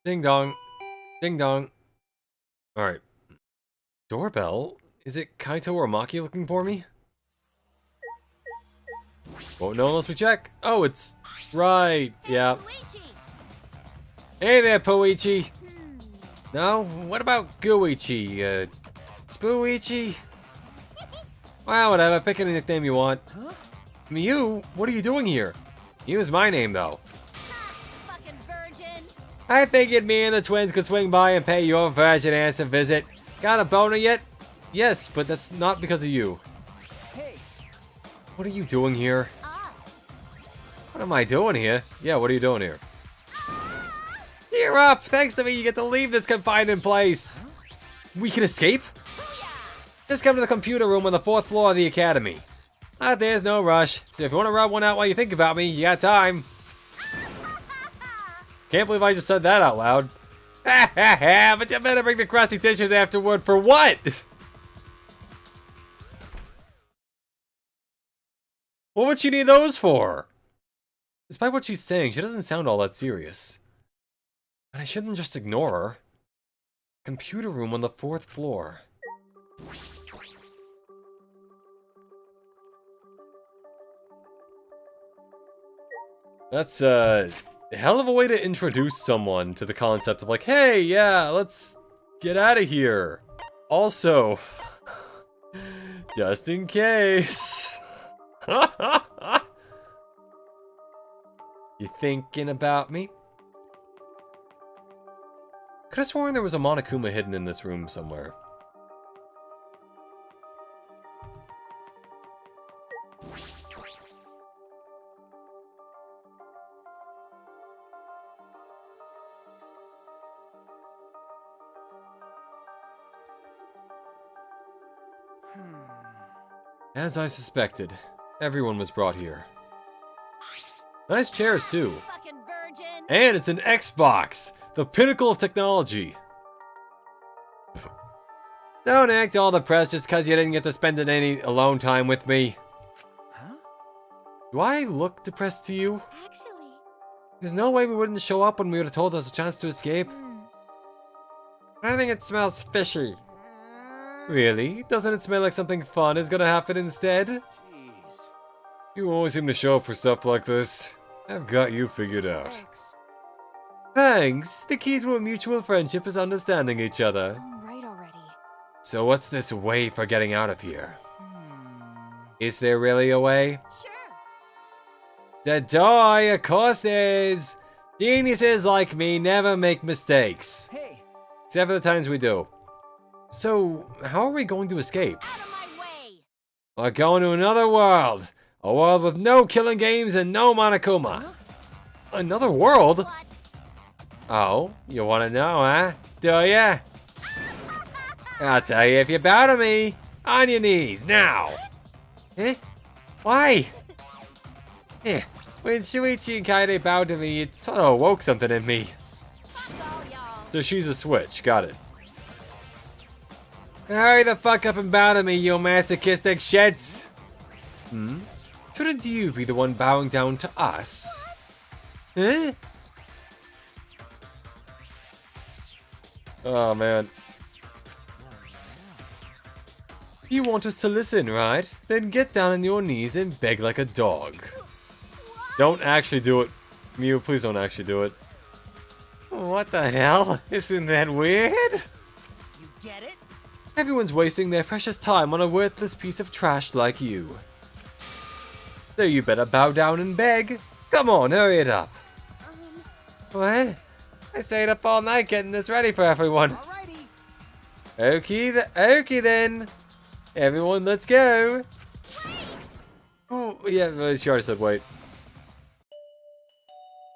Ding dong. Ding dong. Alright. Doorbell? Is it Kaito or Maki looking for me? Won't know unless we check. Oh, it's... Right, yeah. Hey there, Poichi. No? What about Guichi? Spooichi? Well, whatever. Pick any nickname you want. Huh? Miu? What are you doing here? Miu's my name, though. Fucking virgin. I figured me and the twins could swing by and pay your virgin ass a visit. Got a boner yet? Yes, but that's not because of you. Hey. What are you doing here? What am I doing here? Yeah, what are you doing here? You're up! Thanks to me, you get to leave this confined place. We can escape? Just come to the computer room on the 4th floor of the academy. There's no rush, so if you want to rub one out while you think about me, you got time. Can't believe I just said that out loud. Ha ha ha, but you better bring the crusty tissues afterward for what? What would she need those for? Despite what she's saying, she doesn't sound all that serious. And I shouldn't just ignore her. Computer room on the 4th floor. That's a hell of a way to introduce someone to the concept of like, hey, yeah, let's get out of here. Also, just in case. You thinking about me? Could have sworn there was a Monokuma hidden in this room somewhere. As I suspected, everyone was brought here. Nice chairs, too. Fucking virgin. And it's an Xbox! The pinnacle of technology! Don't act all depressed just because you didn't get to spend any alone time with me. Huh? Do I look depressed to you? Actually. There's no way we wouldn't show up when we would have told us a chance to escape. I think it smells fishy. Really? Doesn't it smell like something fun is gonna happen instead? Jeez. You always seem to show up for stuff like this. I've got you figured out. Thanks. Thanks. The key to a mutual friendship is understanding each other. I'm right already. So what's this way for getting out of here? Is there really a way? Sure. The toy, of course there is. Geniuses like me never make mistakes. Hey, Except for the times we do. So, how are we going to escape? Out of my way! We're going to another world. A world with no killing games and no Monokuma. Another world? What? Oh, you want to know, huh? Do ya? I'll tell you if you bow to me. On your knees, now. Eh? Why? Yeah, when Shuichi and Kaede bowed to me, it sort of awoke something in me. Fuck all y'all. So she's a switch, got it. Hurry the fuck up and bow to me, you masochistic shits! Hmm? Shouldn't you be the one bowing down to us? Huh? Oh man. You want us to listen, right? Then get down on your knees and beg like a dog. Don't actually do it. Mew, please don't actually do it. What the hell? Isn't that weird? you get it? Everyone's wasting their precious time on a worthless piece of trash like you. So you better bow down and beg. Come on, hurry it up. What? I stayed up all night getting this ready for everyone. Alrighty. Okay then. Everyone, let's go. Oh, yeah, she already said wait.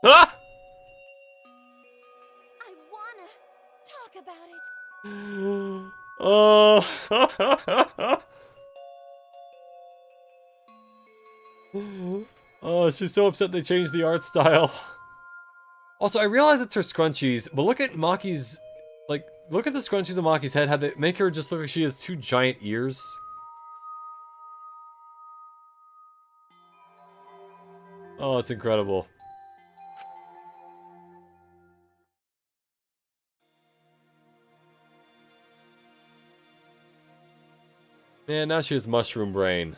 Ah! I wanna talk about it. Oh. Oh, she's so upset they changed the art style. Also, I realize it's her scrunchies, but look at Maki's, like, look at the scrunchies on Maki's head. How they make her just look like she has two giant ears. Oh, it's incredible. Man, now she has mushroom brain.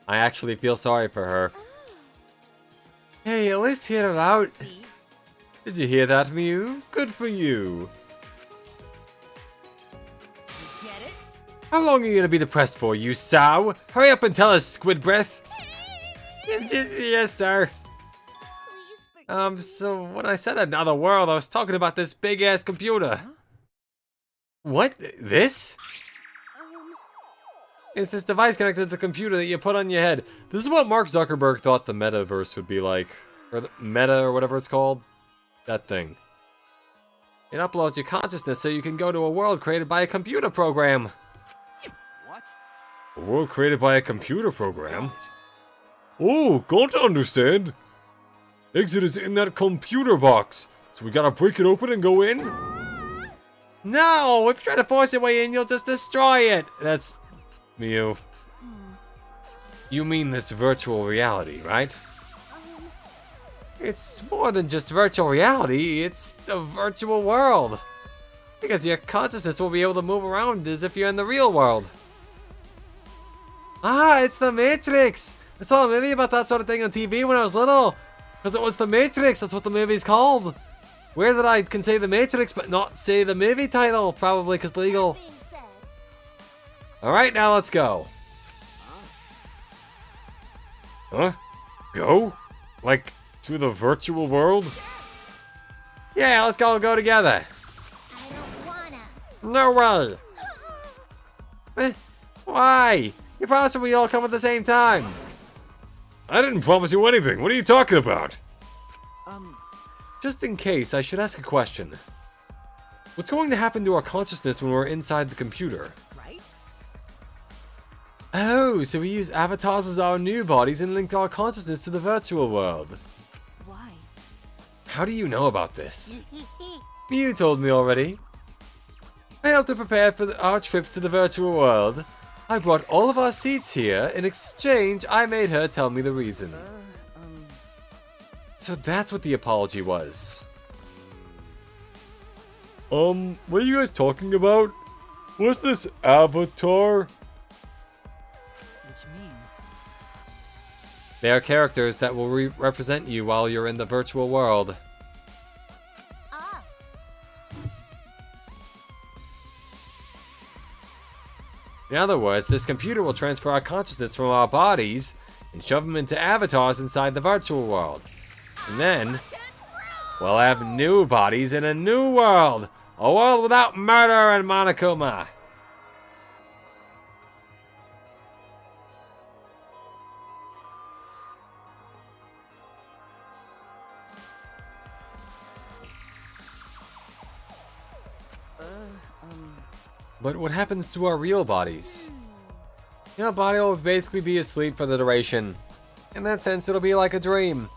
I actually feel sorry for her. Hey, at least hear it out. See? Did you hear that, Mew? Good for you. You get it? How long are you gonna be depressed for, you sow? Hurry up and tell us, Squid Breath. Yes, sir. Please So when I said another world, I was talking about this big-ass computer. What? This? It's this device connected to the computer that you put on your head. This is what Mark Zuckerberg thought the metaverse would be like. Or the meta, or whatever it's called. That thing. It uploads your consciousness so you can go to a world created by a computer program. What? A world created by a computer program? Oh, got to understand. Exit is in that computer box. So we gotta break it open and go in? No! If you try to force your way in, you'll just destroy it! That's... Mew. You mean this virtual reality, right? It's more than just virtual reality, it's the virtual world. Because your consciousness will be able to move around as if you're in the real world. Ah, it's the Matrix! I saw a movie about that sort of thing on TV when I was little. Because it was the Matrix, that's what the movie's called. Weird that I can say the Matrix but not say the movie title, probably because legal. being said. Alright, now let's go. Huh? Go? Like, to the virtual world? Yeah, let's all go together. I don't wanna. No way. Why? You promised we'd all come at the same time. I didn't promise you anything. What are you talking about? Just in case, I should ask a question. What's going to happen to our consciousness when we're inside the computer? Right? Oh, so we use avatars as our new bodies and link our consciousness to the virtual world. Why? How do you know about this? You told me already. I helped her prepare for our trip to the virtual world. I brought all of our seats here. In exchange, I made her tell me the reason. So that's what the apology was. What are you guys talking about? What's this avatar? Which means... They are characters that will represent you while you're in the virtual world. Ah, In other words, this computer will transfer our consciousness from our bodies and shove them into avatars inside the virtual world. And then, we'll have new bodies in a new world. A world without murder and Monokuma. But what happens to our real bodies? Your body will basically be asleep for the duration. In that sense, it'll be like a dream.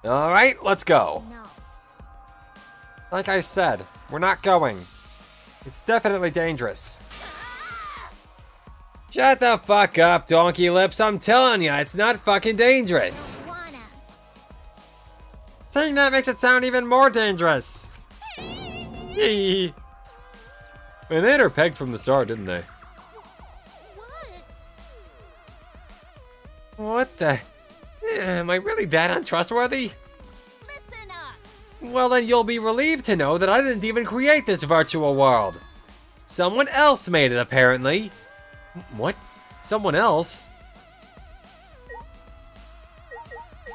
Alright, let's go. No. Like I said, we're not going. It's definitely dangerous. Shut the fuck up, Donkey Lips. I'm telling you, it's not fucking dangerous. Wanna. Saying that makes it sound even more dangerous. Yee. I mean, they had her pegged from the start, didn't they? What the? Am I really that untrustworthy? Listen up. Well, then you'll be relieved to know that I didn't even create this virtual world. Someone else made it, apparently. What? Someone else?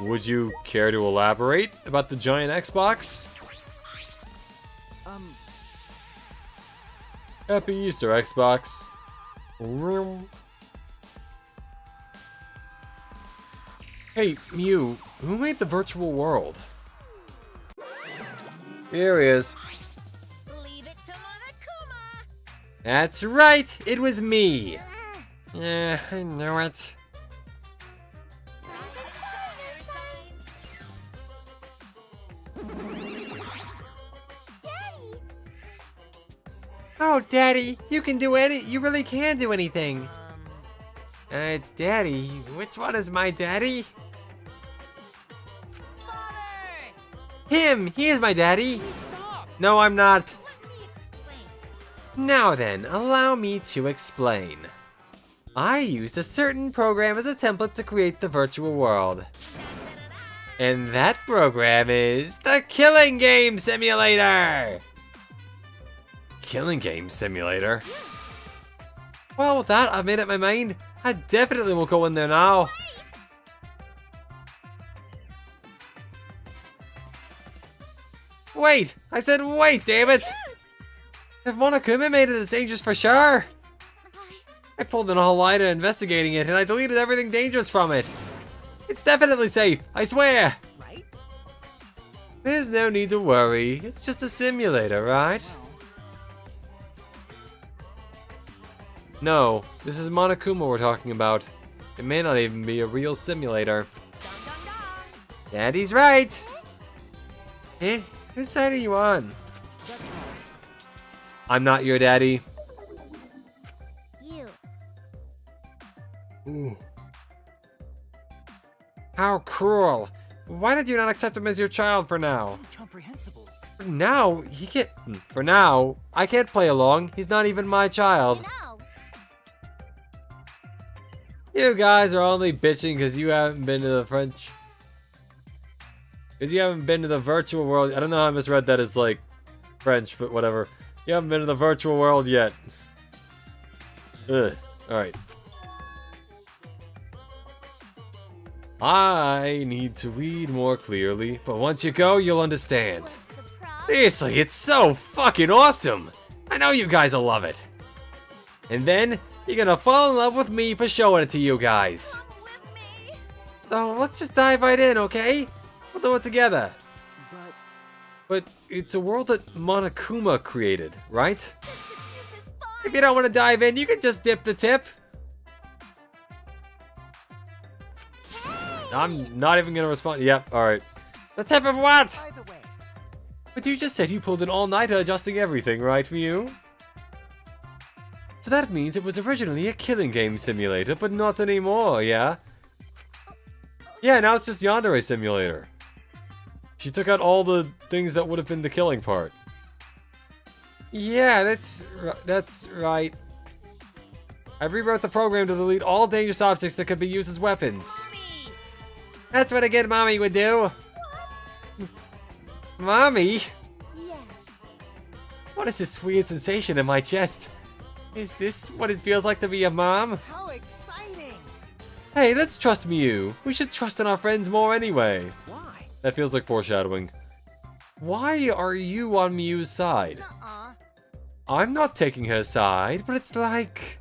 Would you care to elaborate about the giant Xbox? Happy Easter, Xbox. Hey, Mew, who made the virtual world? Here he is. Leave it to Monokuma. That's right, it was me. Yeah, I know it. Oh, Daddy, you really can do anything. Daddy, which one is my daddy? Him, he is my daddy. No, I'm not. Let me explain. Now then, allow me to explain. I used a certain program as a template to create the virtual world. And that program is the Killing Game Simulator! Killing Game Simulator? Well, with that, I've made up my mind. I definitely will go in there now. Wait! I said wait, damn it! If Monokuma made it, it's dangerous for sure. I pulled an all-nighter investigating it, and I deleted everything dangerous from it. It's definitely safe, I swear. Right? There's no need to worry. It's just a simulator, right? No, this is Monokuma we're talking about. It may not even be a real simulator. Daddy's right! Eh? Whose side are you on? I'm not your daddy. You. Ooh. How cruel! Why did you not accept him as your child for now? Incomprehensible. For now, For now, I can't play along. He's not even my child. No. You guys are only bitching because you haven't been to the French. Because you haven't been to the virtual world. I don't know how I misread that as like French, but whatever. You haven't been to the virtual world yet. Ugh. Alright. I need to read more clearly, but once you go, you'll understand. What's the problem? Seriously, it's so fucking awesome! I know you guys will love it. And then, you're gonna fall in love with me for showing it to you guys. Come with me. So, let's just dive right in, okay? We'll do it together. But But it's a world that Monokuma created, right? Just the tip is fine. If you don't want to dive in, you can just dip the tip. I'm not even gonna respond. Yep, alright. The tip of what? by the way, But you just said you pulled an all-nighter adjusting everything, right, Mew? So that means it was originally a killing game simulator, but not anymore, yeah? Yeah, now it's just Yandere Simulator. She took out all the things that would have been the killing part. Yeah, that's right. I rewrote the program to delete all dangerous objects that could be used as weapons. Mommy. That's what a good mommy would do. Mommy? Yes. What is this weird sensation in my chest? Is this what it feels like to be a mom? How exciting! Hey, let's trust Miu. We should trust in our friends more anyway. Why? That feels like foreshadowing. Why are you on Miu's side? Uh-uh. I'm not taking her side, but it's like...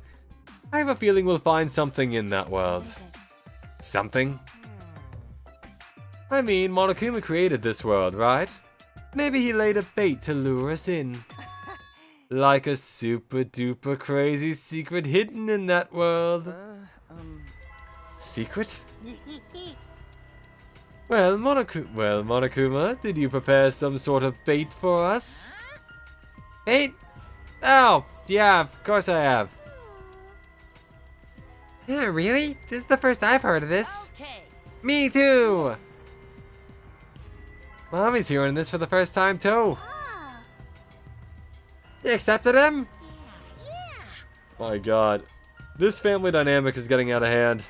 I have a feeling we'll find something in that world. What is it? Something? I mean, Monokuma created this world, right? Maybe he laid a bait to lure us in. Like a super duper crazy secret hidden in that world. Secret? Well, Monokuma, did you prepare some sort of bait for us? Bait? Oh, yeah, of course I have. Yeah, really? This is the first I've heard of this. Okay. Me too! Mommy's hearing this for the first time too. Ah, You accepted him? yeah. My god. This family dynamic is getting out of hand.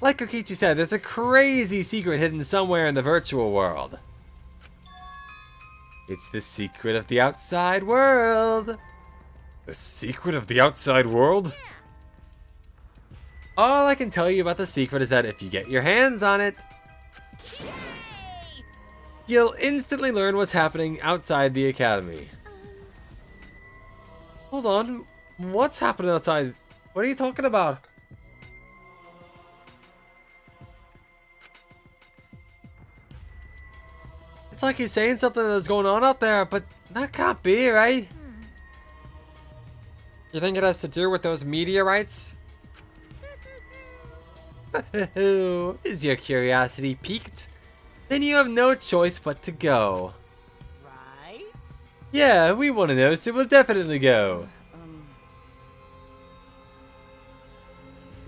Like Kokichi said, there's a crazy secret hidden somewhere in the virtual world. It's the secret of the outside world. The secret of the outside world? All I can tell you about the secret is that if you get your hands on it, you'll instantly learn what's happening outside the academy. Hold on, what's happening outside? What are you talking about? It's like he's saying something that's going on out there, but that can't be, right? You think it has to do with those meteorites? Is your curiosity piqued? Then you have no choice but to go. Right? Yeah, we want to know, so we'll definitely go.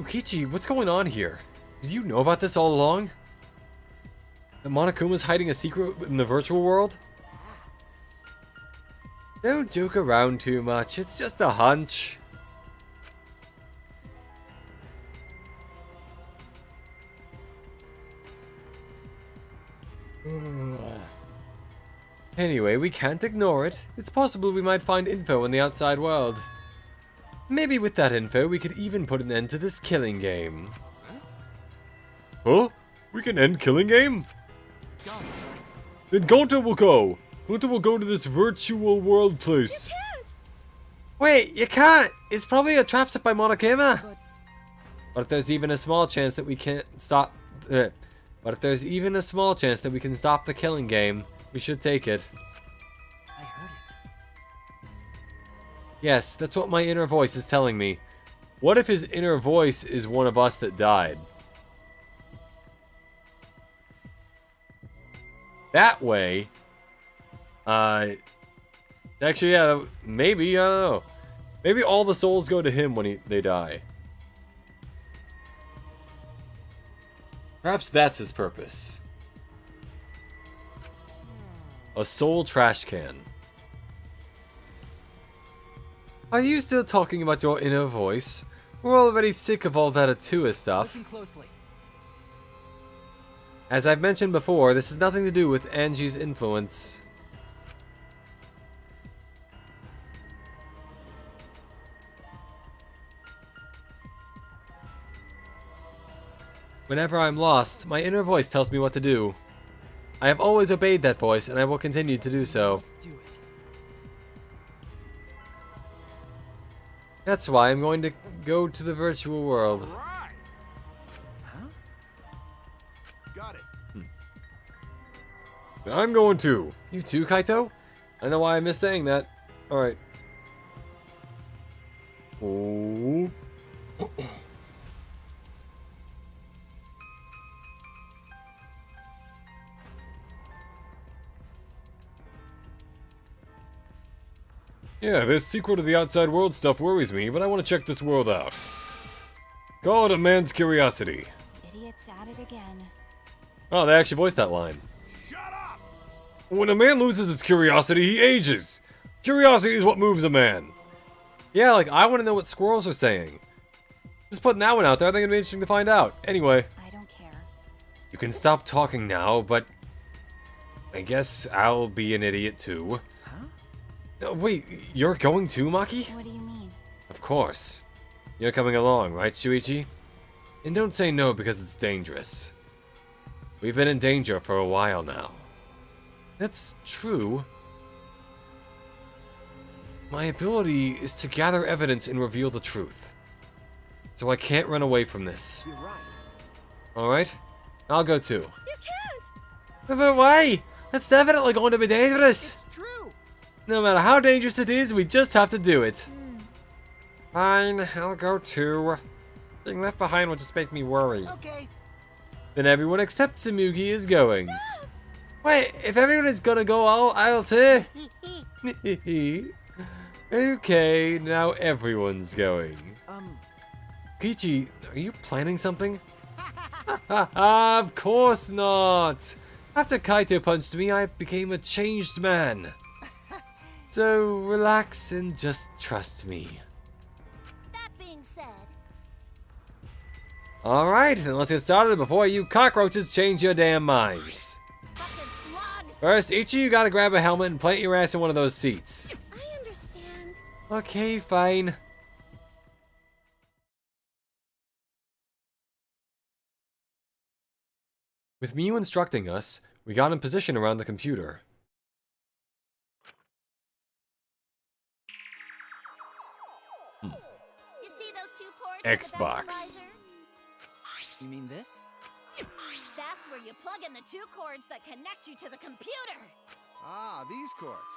Ukichi, what's going on here? Did you know about this all along? That Monokuma's hiding a secret in the virtual world? Don't joke around too much, it's just a hunch. Anyway, we can't ignore it. It's possible we might find info in the outside world. Maybe with that info, we could even put an end to this killing game. Huh? We can end killing game? Then Gonta will go. Gonta will go to this virtual world place. Wait, you can't! It's probably a trap set by Monokuma. But if there's even a small chance that we can't stop... but if there's even a small chance that we can stop the killing game, we should take it. I heard it. Yes, that's what my inner voice is telling me. What if his inner voice is one of us that died? That way... Actually, yeah, maybe, I don't know. Maybe all the souls go to him when they die. Perhaps that's his purpose. A soul trash can. Are you still talking about your inner voice? We're already sick of all that Atua stuff. Listen closely. As I've mentioned before, this has nothing to do with Angie's influence. Whenever I'm lost, my inner voice tells me what to do. I have always obeyed that voice, and I will continue to do so. Let's do it. That's why I'm going to go to the virtual world. Right. Huh? Got it. I'm going too. You too, Kaito? I know why I missed saying that. Alright. Oh. Yeah, this secret of the outside world stuff worries me, but I want to check this world out. God, a man's curiosity. Idiots at it again. Oh, they actually voiced that line. Shut up! When a man loses his curiosity, he ages. Curiosity is what moves a man. Yeah, like, I want to know what squirrels are saying. Just putting that one out there, I think it'd be interesting to find out. Anyway. I don't care. You can stop talking now, but... I guess I'll be an idiot too. Huh? Wait, you're going too, Maki? What do you mean? Of course. You're coming along, right, Shuichi? And don't say no because it's dangerous. We've been in danger for a while now. That's true. My ability is to gather evidence and reveal the truth. So I can't run away from this. You're right. Alright? I'll go too. You can't! But why? That's definitely going to be dangerous! It's true. No matter how dangerous it is, we just have to do it. Fine, I'll go too. Being left behind will just make me worry. Okay. Then everyone except Tsumugi is going. Wait, if everyone is gonna go, I'll too. Okay, now everyone's going. Kichi, are you planning something? Of course not! After Kaito punched me, I became a changed man. So relax and just trust me. That being said, Alright, then let's get started before you cockroaches change your damn minds. fucking slugs! First, each of you gotta grab a helmet and plant your ass in one of those seats. I understand. Okay, fine. With Miu instructing us, we got in position around the computer. You see those two ports? Xbox. You mean this? That's where you plug in the two cords that connect you to the computer. Ah, these cords.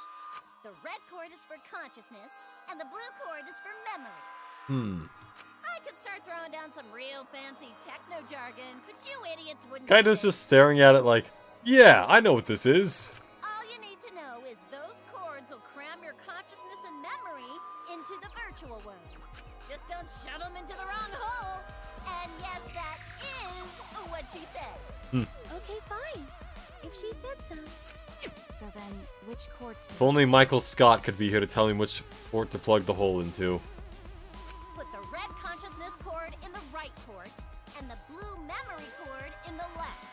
The red cord is for consciousness, and the blue cord is for memory. I could start throwing down some real fancy techno jargon, but you idiots wouldn't. Kaido's get it. just staring at it like, yeah, I know what this is. All you need to know is those cords will cram your consciousness and memory into the virtual world. Just don't shove them into the wrong hole. And yes, that is what she said. Okay, fine. If she said so. So then, which cords If only Michael Scott could be here to tell me which port to plug the hole into. Put the red consciousness cord in the right port, and the blue memory cord in the left.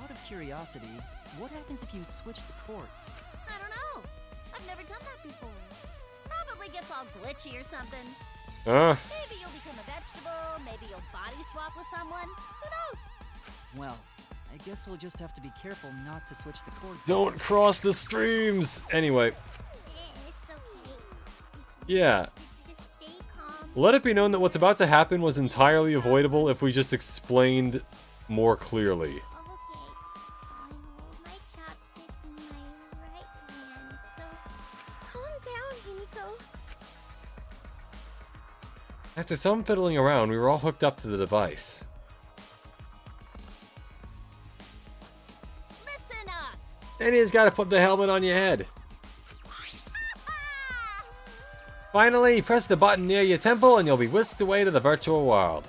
Out of curiosity, what happens if you switch the cords? I don't know. I've never done that before. Probably gets all glitchy or something. Maybe you'll become a vegetable, maybe you'll body swap with someone. Who knows? Well, I guess we'll just have to be careful not to switch the cords. Don't cross the streams! Anyway, It's okay. yeah. Just stay calm. Let it be known that what's about to happen was entirely avoidable if we just explained more clearly. Okay. I hold my chopstick in my right hand, so calm down, Himiko. After some fiddling around, we were all hooked up to the device. Listen up! And you just gotta put the helmet on your head. Finally, press the button near your temple and you'll be whisked away to the virtual world.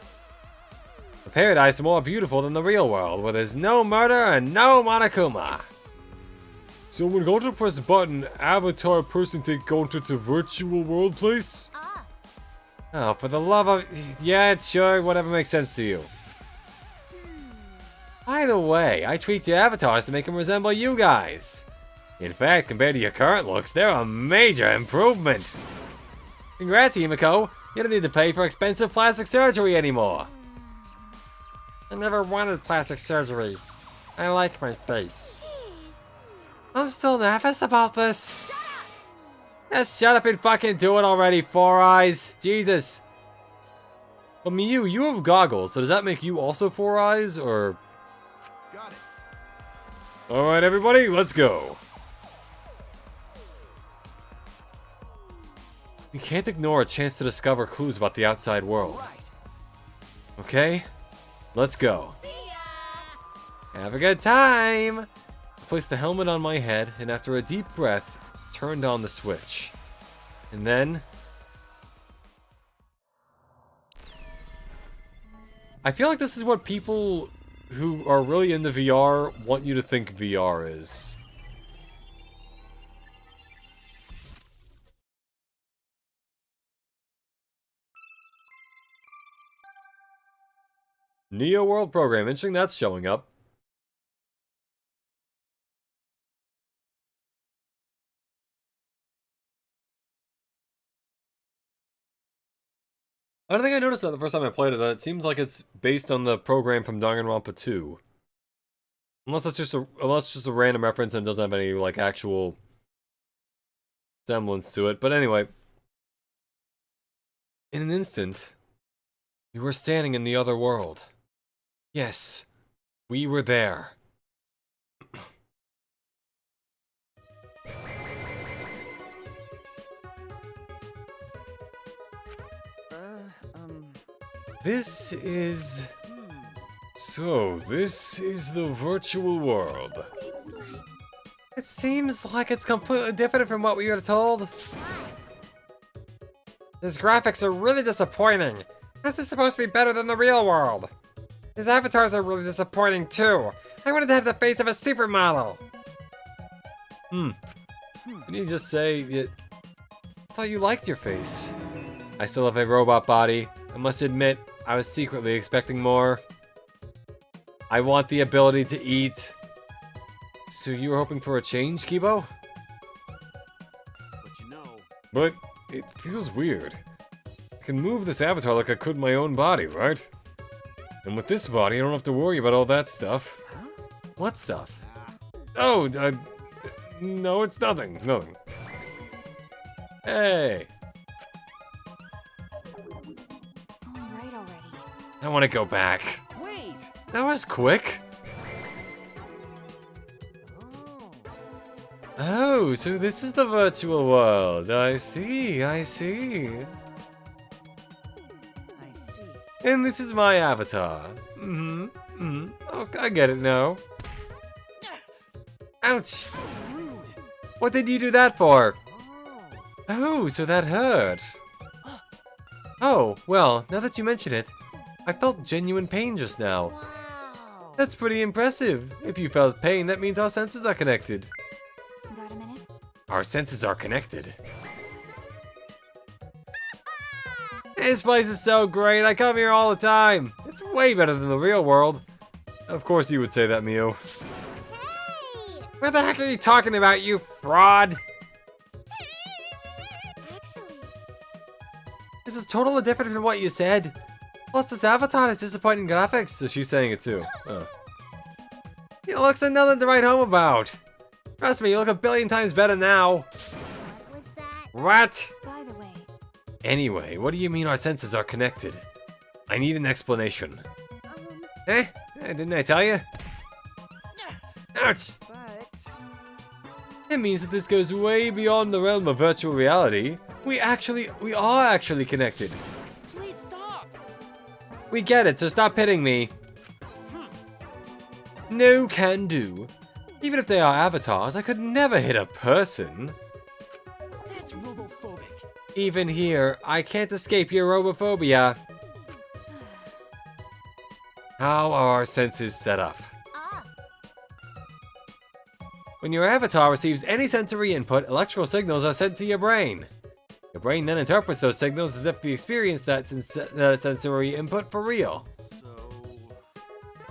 A paradise more beautiful than the real world, where there's no murder and no Monokuma. So when go to press button, avatar person take go to the virtual world place? Ah, Oh, for the love of... Yeah, sure, whatever makes sense to you. By the way, I tweaked your avatars to make them resemble you guys. In fact, compared to your current looks, they're a major improvement. Congrats, Himiko. You don't need to pay for expensive plastic surgery anymore. I never wanted plastic surgery. I like my face. I'm still nervous about this. Just shut up and fucking do it already, Four Eyes. Jesus. But Miyu, you have goggles, so does that make you also Four Eyes, or... Got it. Alright, everybody, let's go. We can't ignore a chance to discover clues about the outside world. Right. Okay? Let's go. see ya! Have a good time! I placed the helmet on my head, and after a deep breath, turned on the switch. And then... I feel like this is what people who are really into VR want you to think VR is. Neo World Program, interesting that's showing up. I don't think I noticed that the first time I played it, that it seems like it's based on the program from Danganronpa 2. Unless it's just a random reference and doesn't have any, like, actual semblance to it. But anyway. In an instant, we were standing in the other world. Yes, we were there. This is... So, this is the virtual world. It seems like it's completely different from what we were told. These graphics are really disappointing. How's this supposed to be better than the real world? These avatars are really disappointing too. I wanted to have the face of a supermodel. Can you just say you... I thought you liked your face. I still have a robot body. I must admit, I was secretly expecting more. I want the ability to eat. So you were hoping for a change, Kibo? But you know, But it feels weird. I can move this avatar like I could my own body, right? And with this body, I don't have to worry about all that stuff. What stuff? Oh, no, it's nothing. Nothing. Hey. Alright already. I want to go back. Wait! That was quick. Oh, so this is the virtual world. I see, I see. I see. And this is my avatar. Oh, I get it now. Ouch. Rude. What did you do that for? Oh, so that hurt. Oh, well, now that you mention it, I felt genuine pain just now. Wow. That's pretty impressive. If you felt pain, that means our senses are connected. Got a minute? Our senses are connected. This place is so great. I come here all the time. It's way better than the real world. Of course you would say that, Mio. Hey! What the heck are you talking about, you fraud? Actually, This is totally different from what you said. Plus, this avatar has disappointing graphics, so she's saying it too. Oh. You look so nothing to write home about. Trust me, you look a billion times better now. what was that? What? By the way, Anyway, what do you mean our senses are connected? I need an explanation. Eh? Didn't I tell you? Ouch! But... It means that this goes way beyond the realm of virtual reality. We are actually connected. Please stop! We get it, so stop hitting me. No can do. Even if they are avatars, I could never hit a person. That's robophobic. Even here, I can't escape your robophobia. How are our senses set up? Ah, When your avatar receives any sensory input, electrical signals are sent to your brain. Your brain then interprets those signals as if they experienced that sensory input for real.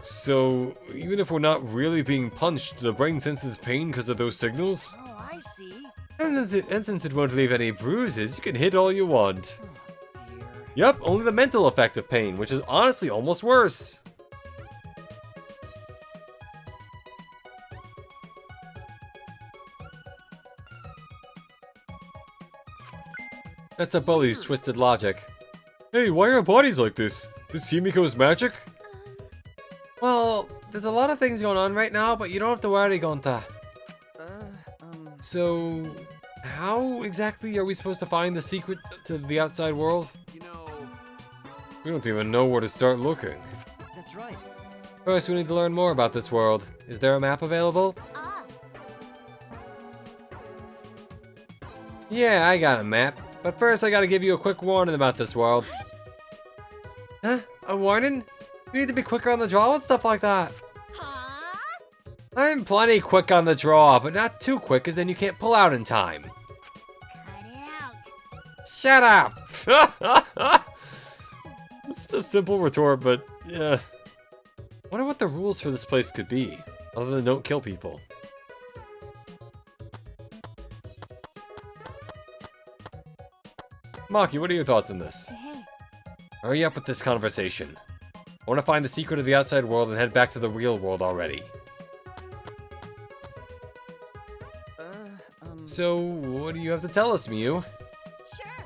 So, even if we're not really being punched, the brain senses pain because of those signals? Oh, I see. And since it won't leave any bruises, you can hit all you want. Oh, dear. Yup, only the mental effect of pain, which is honestly almost worse. That's a bully's twisted logic. Hey, why are our bodies like this? This Himiko's magic? Well, there's a lot of things going on right now, but you don't have to worry, Gonta. So, how exactly are we supposed to find the secret to the outside world? you know, We don't even know where to start looking. That's right. First, we need to learn more about this world. Is there a map available? ah. Yeah, I got a map. But first, I gotta give you a quick warning about this world. Huh? A warning? You need to be quicker on the draw with stuff like that. Huh? I'm plenty quick on the draw, but not too quick, because then you can't pull out in time. Cut it out. Shut up! It's just a simple retort, but yeah. Wonder what the rules for this place could be, other than don't kill people. Maki, what are your thoughts on this? hey, Hurry up with this conversation. I want to find the secret of the outside world and head back to the real world already. So, what do you have to tell us, Miu? Sure.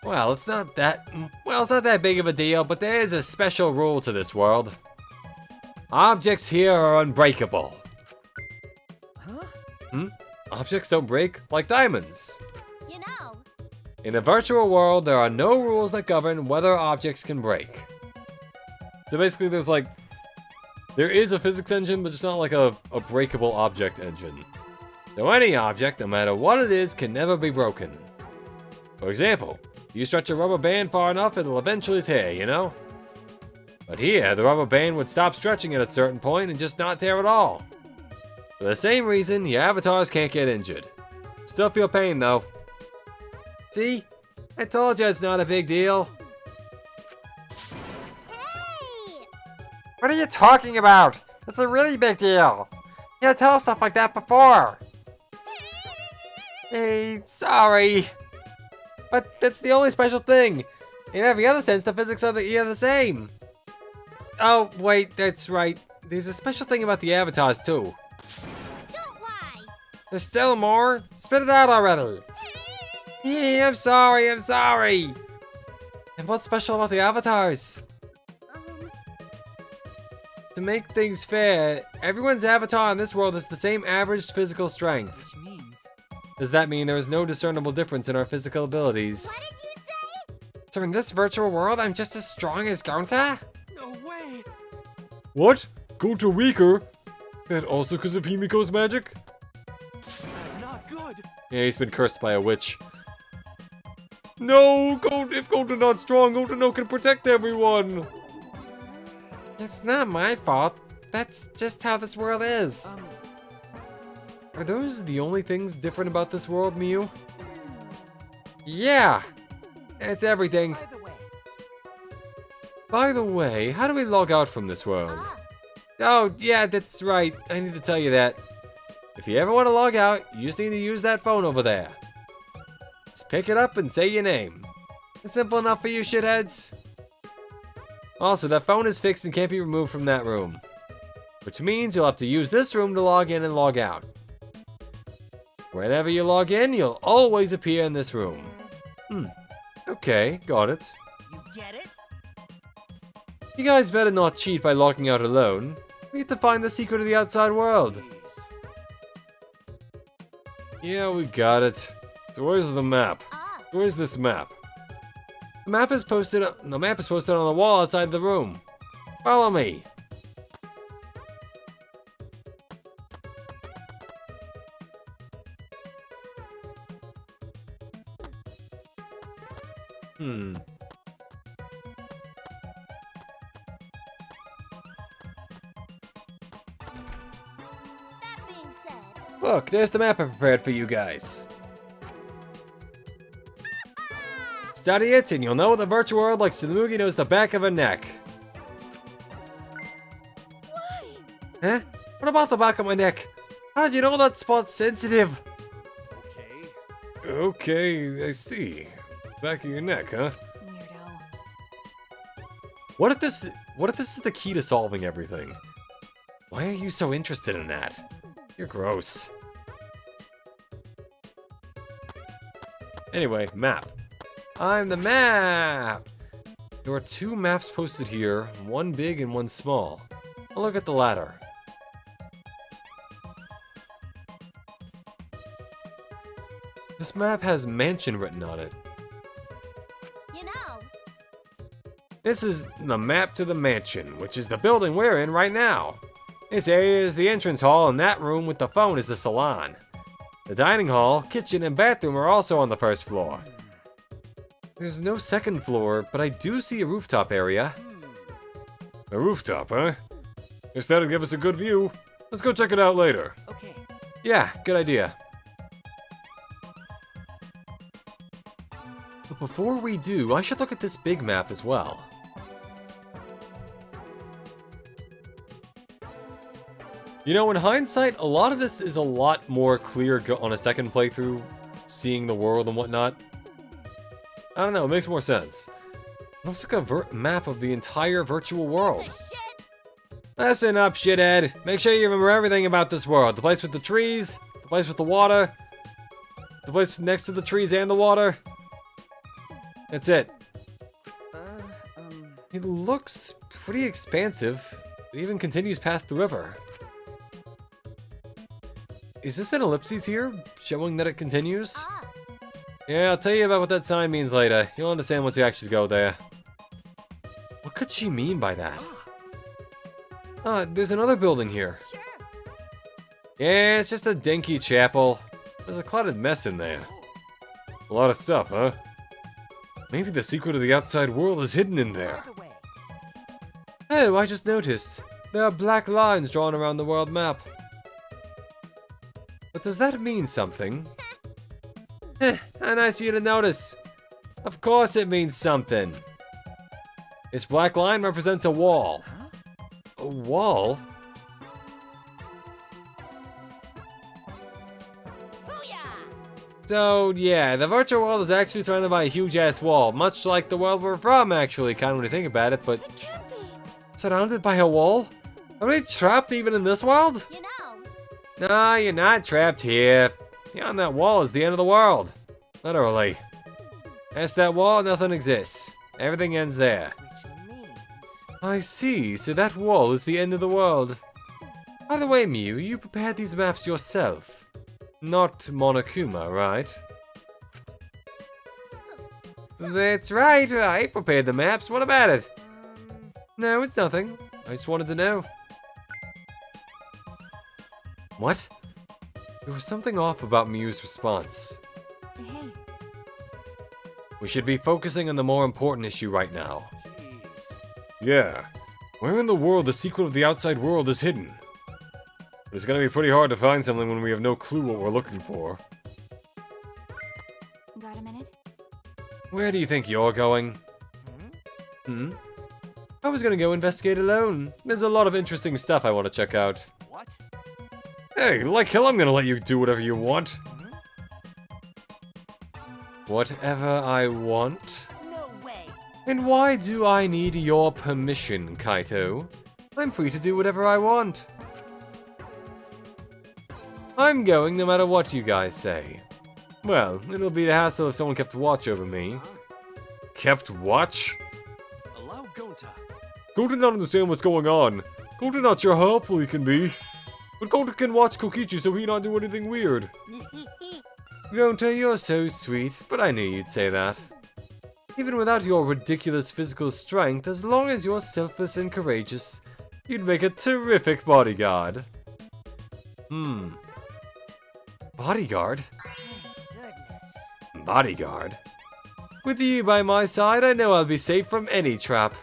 Well, it's not that big of a deal, but there is a special rule to this world. Objects here are unbreakable. Huh? Objects don't break like diamonds. You know, In a virtual world, there are no rules that govern whether objects can break. So basically, there is a physics engine, but it's not like a breakable object engine. So any object, no matter what it is, can never be broken. For example, if you stretch a rubber band far enough, it'll eventually tear, you know? But here, the rubber band would stop stretching at a certain point and just not tear at all. For the same reason, your avatars can't get injured. Still feel pain, though. See? I told you it's not a big deal. hey! What are you talking about? It's a really big deal. You had to tell us stuff like that before. Hey, sorry. But that's the only special thing. In every other sense, the physics are the same. Oh, wait, that's right. There's a special thing about the avatars, too. Don't lie! There's still more? Spit it out already. Yeah, I'm sorry. And what's special about the avatars? To make things fair, everyone's avatar in this world is the same average physical strength. Which means... Does that mean there is no discernible difference in our physical abilities? What did you say? So in this virtual world, I'm just as strong as Gonta? No way! What? Gonta weaker? That also because of Himiko's magic? Not good! Yeah, he's been cursed by a witch. No! If Gonta not strong, Gonta no can protect everyone! It's not my fault. That's just how this world is. Are those the only things different about this world, Miu? Yeah! It's everything. By the way, By the way, how do we log out from this world? Ah, Oh, yeah, that's right. I need to tell you that. If you ever want to log out, you just need to use that phone over there. Just pick it up and say your name. It's simple enough for you shitheads. Also, that phone is fixed and can't be removed from that room. Which means you'll have to use this room to log in and log out. Whenever you log in, you'll always appear in this room. Okay, got it. you get it? You guys better not cheat by logging out alone. We have to find the secret of the outside world. Please. Yeah, we got it. So where's the map? Where's this map? The map is posted on the wall outside the room. Follow me. that being said, Look, there's the map I prepared for you guys. Study it, and you'll know the virtual world like Tsunamugi knows the back of her neck. why? Huh? What about the back of my neck? How did you know that spot's sensitive? Okay. Okay, I see. Back of your neck, huh? Weirdo. What if this is the key to solving everything? Why are you so interested in that? You're gross. Anyway, map. I'm the map! There are two maps posted here, one big and one small. I'll look at the latter. This map has mansion written on it. You know, This is the map to the mansion, which is the building we're in right now. This area is the entrance hall, and that room with the phone is the salon. The dining hall, kitchen, and bathroom are also on the first floor. There's no second floor, but I do see a rooftop area. A rooftop, huh? Guess that'll give us a good view. Let's go check it out later. Okay. Yeah, good idea. But before we do, I should look at this big map as well. You know, in hindsight, a lot of this is a lot more clear on a second playthrough, seeing the world and whatnot. I don't know, it makes more sense. Looks like a map of the entire virtual world. Piece of shit. Listen up, shithead. Make sure you remember everything about this world. The place with the trees, the place with the water, the place next to the trees and the water. That's it. It looks pretty expansive. It even continues past the river. Is this an ellipses here, showing that it continues? Ah, Yeah, I'll tell you about what that sign means later. You'll understand once you actually go there. What could she mean by that? There's another building here. sure. Yeah, it's just a dinky chapel. There's a cluttered mess in there. A lot of stuff, huh? Maybe the secret of the outside world is hidden in there. By the way, Oh, I just noticed. There are black lines drawn around the world map. But does that mean something? How nice of you to notice. Of course it means something. This black line represents a wall. A wall? Booyah! So, yeah, the virtual world is actually surrounded by a huge-ass wall, much like the world we're from, actually, kind of when you think about it, but It can't be. surrounded by a wall? Are we trapped even in this world? You know. No, you're not trapped here. Beyond that wall is the end of the world. Literally. Past that wall, nothing exists. Everything ends there. which means I see, so that wall is the end of the world. By the way, Mew, you prepared these maps yourself. Not Monokuma, right? That's right, I prepared the maps. What about it? No, it's nothing. I just wanted to know. What? There was something off about Mew's response. Hey, We should be focusing on the more important issue right now. jeez. Yeah. Where in the world the secret of the outside world is hidden? It's gonna be pretty hard to find something when we have no clue what we're looking for. got a minute? Where do you think you're going? I was gonna go investigate alone. There's a lot of interesting stuff I want to check out. What? Hey, like hell I'm gonna let you do whatever you want. Whatever I want? No way. And why do I need your permission, Kaito? I'm free to do whatever I want. I'm going no matter what you guys say. Well, it'll be a hassle if someone kept watch over me. Kept watch? Allow Gonta. Gonta does not understand what's going on. Gonta not sure how helpful he can be. But Gonta can watch Kokichi so he not do anything weird. Gonta, you're so sweet, but I knew you'd say that. Even without your ridiculous physical strength, as long as you're selfless and courageous, you'd make a terrific bodyguard. Bodyguard? Goodness. Bodyguard? With you by my side, I know I'll be safe from any trap.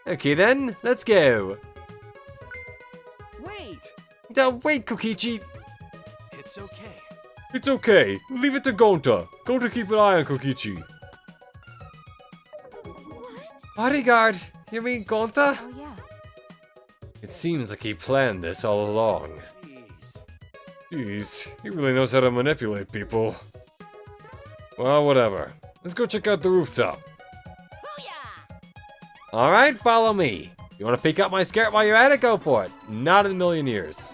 Okay then, let's go. Wait. Wait, Kokichi. It's okay. It's okay. Leave it to Gonta. Gonta keep an eye on Kokichi. Bodyguard? You mean Gonta? Oh yeah. It seems like he planned this all along. Jeez. Jeez, he really knows how to manipulate people. Well, whatever. Let's go check out the rooftop. Booyah! Alright, follow me. You want to peek out my skirt while you're at it? Go for it. Not in a million years.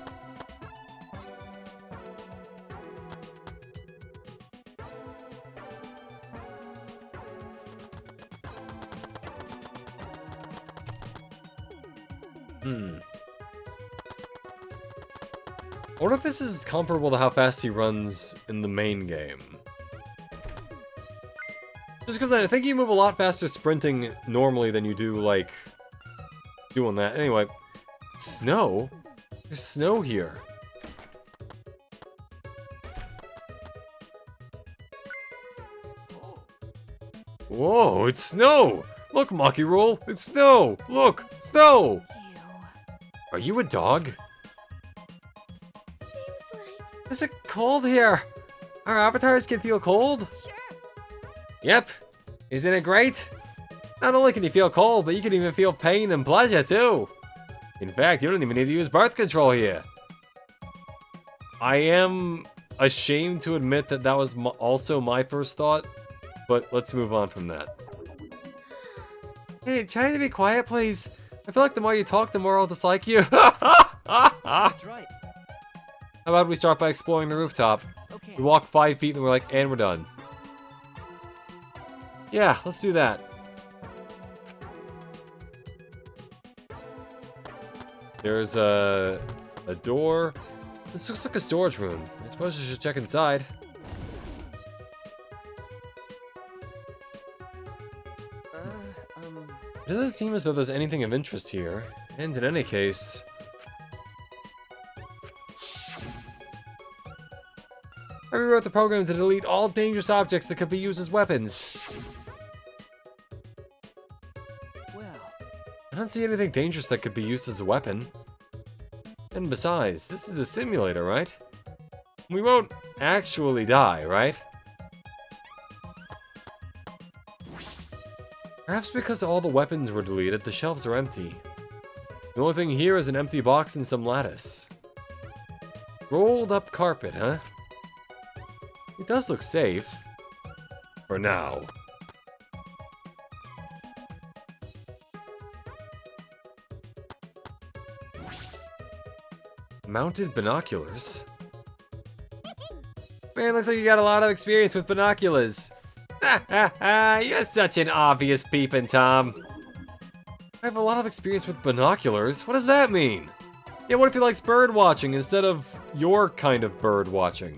I wonder if this is comparable to how fast he runs in the main game. Just because I think you move a lot faster sprinting normally than you do, like, doing that. Anyway, snow? There's snow here. Whoa, it's snow! Look, Maki Roll, it's snow! Look, snow! Ew. Are you a dog? Seems like. Is it cold here? Our avatars can feel cold? Sure. Yep. Isn't it great? Not only can you feel cold, but you can even feel pain and pleasure too. In fact, you don't even need to use birth control here. I am ashamed to admit that that was also my first thought, but let's move on from that. Hey, try to be quiet, please. I feel like the more you talk, the more I'll dislike you. That's right. How about we start by exploring the rooftop? Okay. We walk 5 feet and we're like, and we're done. Yeah, let's do that. There's a door. This looks like a storage room. I suppose I should check inside. It doesn't seem as though there's anything of interest here. And in any case... I rewrote the program to delete all dangerous objects that could be used as weapons. Well, I don't see anything dangerous that could be used as a weapon. And besides, this is a simulator, right? We won't actually die, right? Perhaps because all the weapons were deleted, the shelves are empty. The only thing here is an empty box and some lattice. Rolled up carpet, huh? It does look safe. For now. Mounted binoculars? Man, looks like you got a lot of experience with binoculars. You're such an obvious peeping Tom. I have a lot of experience with binoculars. What does that mean? Yeah, what if he likes bird watching instead of your kind of bird watching?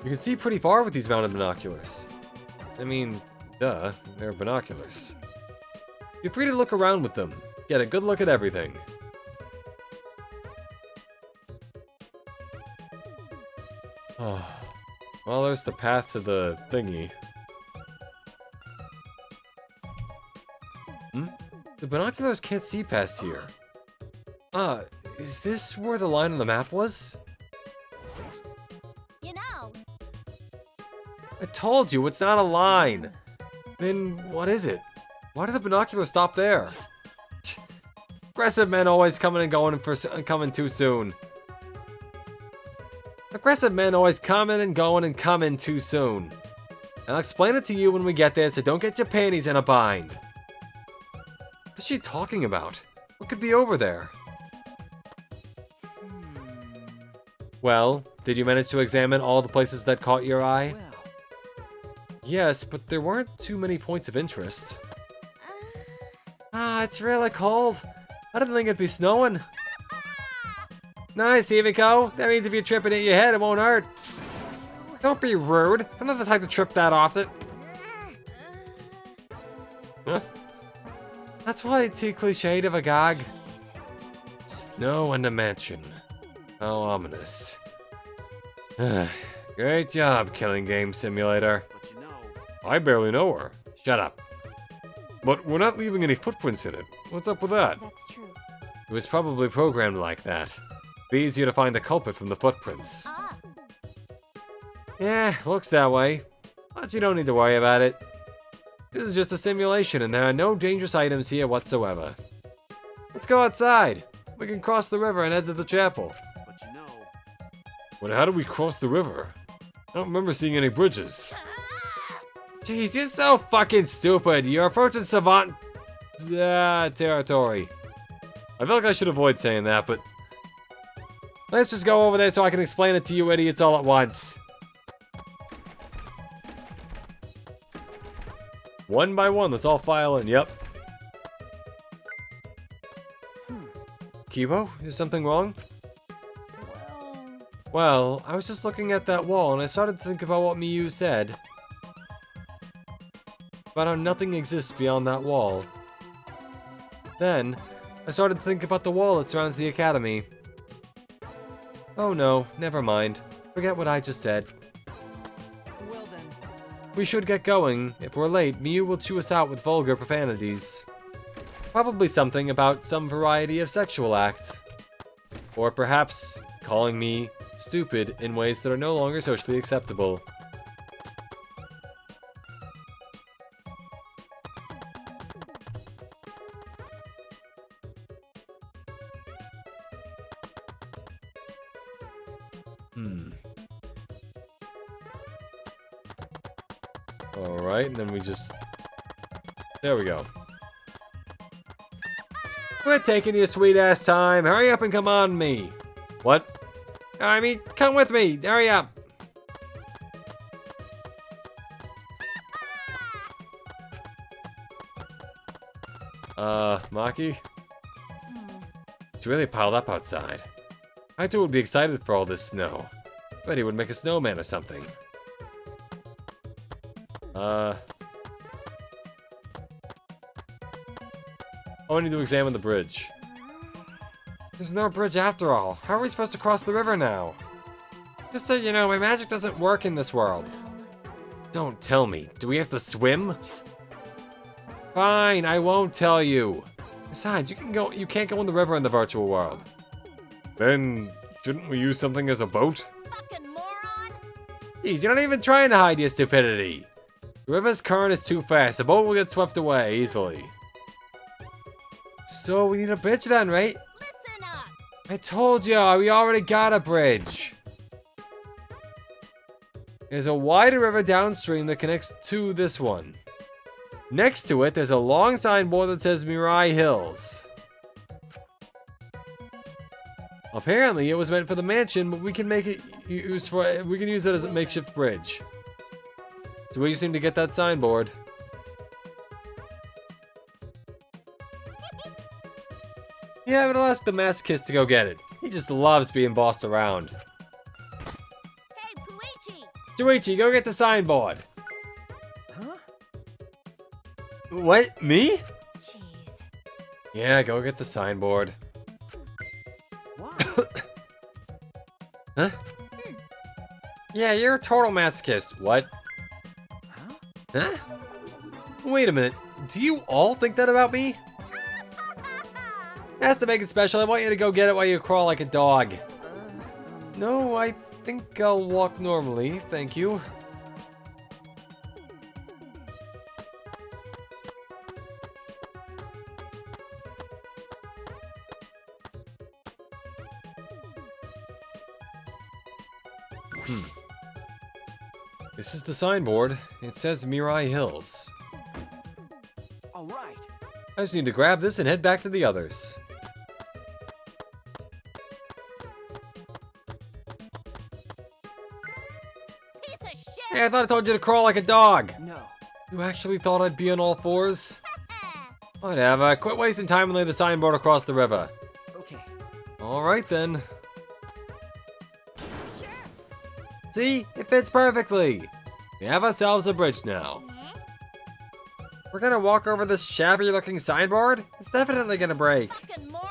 You can see pretty far with these mounted binoculars. I mean, duh, they're binoculars. Feel free to look around with them. Get a good look at everything. Oh. Well, there's the path to the thingy. The binoculars can't see past here. Is this where the line on the map was? You know, I told you, it's not a line. Then what is it? Why do the binoculars stop there? Aggressive men always coming and going coming too soon. Aggressive men always coming and going and coming too soon. I'll explain it to you when we get there, so don't get your panties in a bind. What's she talking about? What could be over there? Well, did you manage to examine all the places that caught your eye? well. Yes, but there weren't too many points of interest. It's really cold. I didn't think it'd be snowing. Nice, Himiko. That means if you trip and hit your head, it won't hurt. Don't be rude. I'm not the type to trip that often. Huh? That's why too cliched of a gag. Snow in the mansion. How ominous. Great job, Killing Game Simulator. But you know, I barely know her. Shut up. But we're not leaving any footprints in it. What's up with that? That's true. It was probably programmed like that. Be easier to find the culprit from the footprints. ah, Yeah, looks that way. But you don't need to worry about it. This is just a simulation and there are no dangerous items here whatsoever. Let's go outside. We can cross the river and head to the chapel. but you know. But how do we cross the river? I don't remember seeing any bridges. Jeez, you're so fucking stupid. You're approaching savant territory. I feel like I should avoid saying that, but let's just go over there so I can explain it to you idiots all at once. One by one, let's all file in. Yep. Kibo, is something wrong? Well, I was just looking at that wall and I started to think about what Miyu said. About how nothing exists beyond that wall. Then, I started to think about the wall that surrounds the academy. Oh no, never mind. Forget what I just said. Well then. We should get going. If we're late, Miyu will chew us out with vulgar profanities. Probably something about some variety of sexual act. Or perhaps calling me stupid in ways that are no longer socially acceptable. Alright, and then we just... There we go. We're taking your sweet ass time. Hurry up and come on me. What? I mean, come with me. Hurry up. Maki? It's really piled up outside. I too would be excited for all this snow. Bet he would make a snowman or something. I need to examine the bridge. There's no bridge after all. How are we supposed to cross the river now? Just so you know, my magic doesn't work in this world. Don't tell me. Do we have to swim? Fine, I won't tell you. Besides, you can't go in the river in the virtual world. Then, shouldn't we use something as a boat? Fucking moron! Jeez, you're not even trying to hide your stupidity. The river's current is too fast. The boat will get swept away easily. So we need a bridge then, right? Listen up! I told you, we already got a bridge. There's a wider river downstream that connects to this one. Next to it, there's a long signboard that says Mirai Hills. Apparently, it was meant for the mansion, but we can make it use it as a makeshift bridge. So we just need to get that signboard. Yeah, but I'll ask the masochist to go get it. He just loves being bossed around. Hey, Puichi! Juichi, go get the signboard. Huh? What? Me? Jeez. Yeah, go get the signboard. Why? Huh? Yeah, you're a total masochist. What? Huh? Huh? Wait a minute. Do you all think that about me? That's to make it special. I want you to go get it while you crawl like a dog. No, I think I'll walk normally. Thank you. This is the signboard. It says Mirai Hills. All right. I just need to grab this and head back to the others. Piece of shit! Hey, I thought I told you to crawl like a dog. No. You actually thought I'd be on all fours? Whatever. Quit wasting time and lay the signboard across the river. Okay. Alright then. Sure. See? It fits perfectly. We have ourselves a bridge now. We're gonna walk over this shabby looking signboard? It's definitely gonna break. Fucking moron!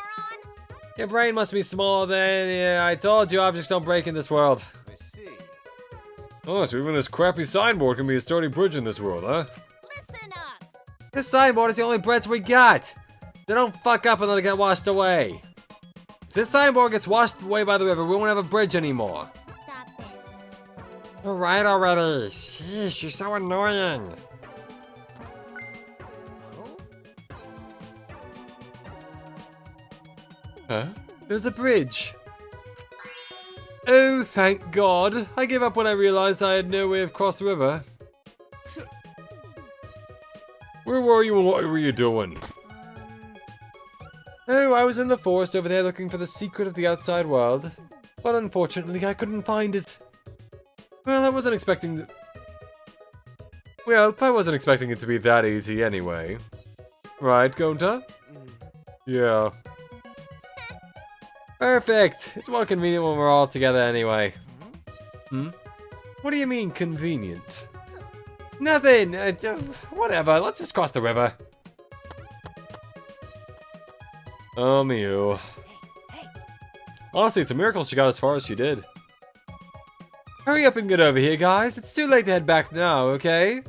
Your brain must be smaller than... Yeah, I told you objects don't break in this world. I see. Oh, so even this crappy signboard can be a sturdy bridge in this world, huh? Listen up! This signboard is the only bridge we got. So don't fuck up and let it get washed away. If this signboard gets washed away by the river, we won't have a bridge anymore. Stop it. Alright already. Sheesh, you're so annoying. Huh? There's a bridge. Oh, thank God. I gave up when I realized I had no way of cross the river. Where were you and what were you doing? Oh, I was in the forest over there looking for the secret of the outside world. But unfortunately, I couldn't find it. Well, I wasn't expecting it to be that easy anyway. Right, Gonta? Yeah. Perfect! It's more convenient when we're all together anyway. Hmm? What do you mean, convenient? Nothing! Whatever, let's just cross the river. Oh, Miu. Honestly, it's a miracle she got as far as she did. Hurry up and get over here, guys. It's too late to head back now, okay?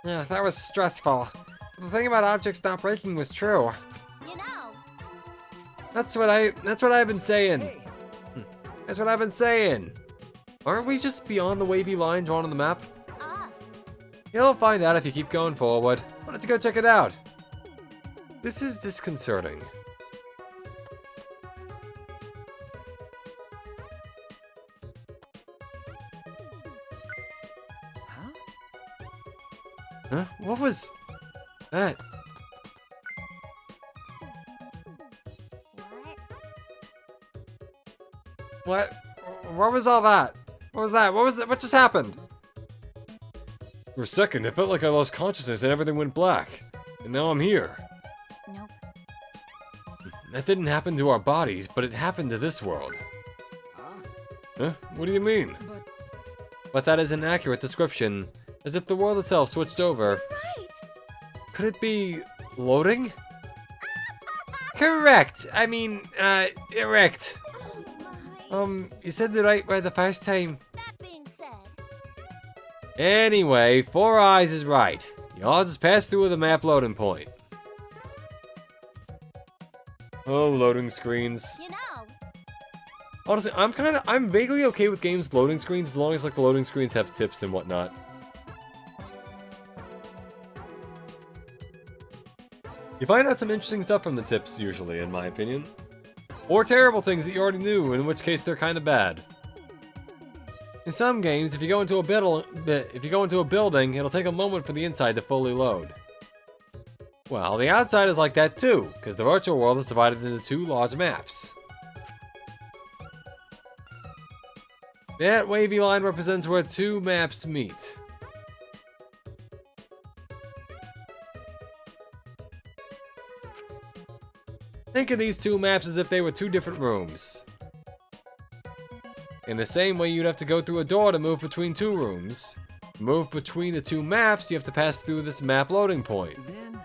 Yeah, that was stressful. The thing about objects not breaking was true. You know, That's what I've been saying. Hey. That's what I've been saying. Aren't we just beyond the wavy line drawn on the map? ah, You'll find out if you keep going forward. Why don't you go check it out? This is disconcerting. Huh? Huh? What was that? What? What was all that? What was that? What was it? What just happened? For a second, it felt like I lost consciousness and everything went black. And now I'm here. Nope. That didn't happen to our bodies, but it happened to this world. Huh? Huh? What do you mean? But that is an accurate description, as if the world itself switched over. Right. Could it be loading? Correct. I mean, erect. Oh my. You said the right word the first time. That being said, Anyway, Four Eyes is right. Y'all just passed through the map loading point. Oh, loading screens. you know, Honestly, I'm vaguely okay with games loading screens as long as like the loading screens have tips and whatnot. You find out some interesting stuff from the tips usually, in my opinion. Or terrible things that you already knew, in which case they're kind of bad. In some games, if you go into a building, it'll take a moment for the inside to fully load. Well, the outside is like that too, because the virtual world is divided into two large maps. That wavy line represents where two maps meet. Think of these two maps as if they were two different rooms. In the same way you'd have to go through a door to move between two rooms. To move between the two maps, you have to pass through this map loading point. Then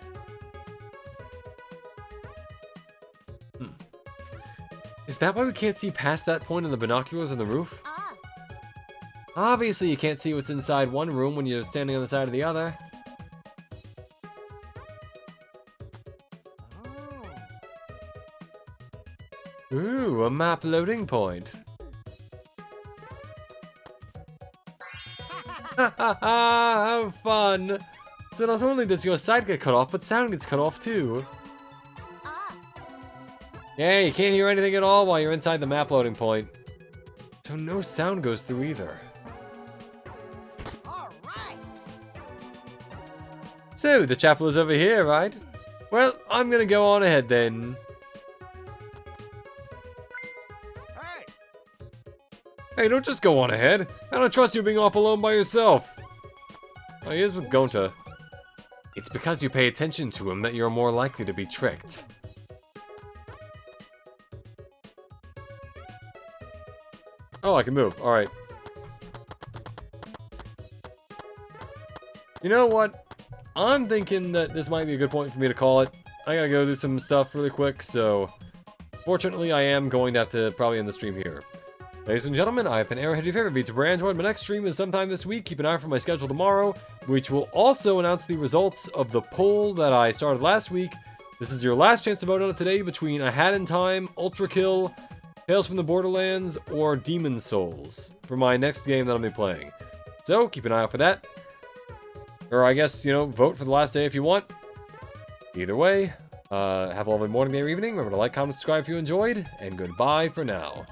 Is that why we can't see past that point in the binoculars on the roof? ah, Obviously you can't see what's inside one room when you're standing on the side of the other. Ooh, a map loading point. Ha ha ha, how fun! So not only does your sight get cut off, but sound gets cut off too. ah, Yeah, you can't hear anything at all while you're inside the map loading point. So no sound goes through either. all right. So, the chapel is over here, right? Well, I'm gonna go on ahead then. Hey, Hey, don't just go on ahead. I don't trust you being off alone by yourself. Oh, he is with Gonta. It's because you pay attention to him that you're more likely to be tricked. Oh, I can move. Alright. You know what? I'm thinking that this might be a good point for me to call it. I gotta go do some stuff really quick, so... Fortunately, I am going to have to probably end the stream here. Ladies and gentlemen, I have been Arrowhead, your favorite VTuber Android. My next stream is sometime this week. Keep an eye out for my schedule tomorrow, which will also announce the results of the poll that I started last week. This is your last chance to vote on it today between A Hat in Time, Ultra Kill, Tales from the Borderlands, or Demon Souls for my next game that I'll be playing. So, keep an eye out for that. Or I guess, you know, vote for the last day if you want. Either way, have a lovely morning, day, or evening. Remember to like, comment, subscribe if you enjoyed, and goodbye for now.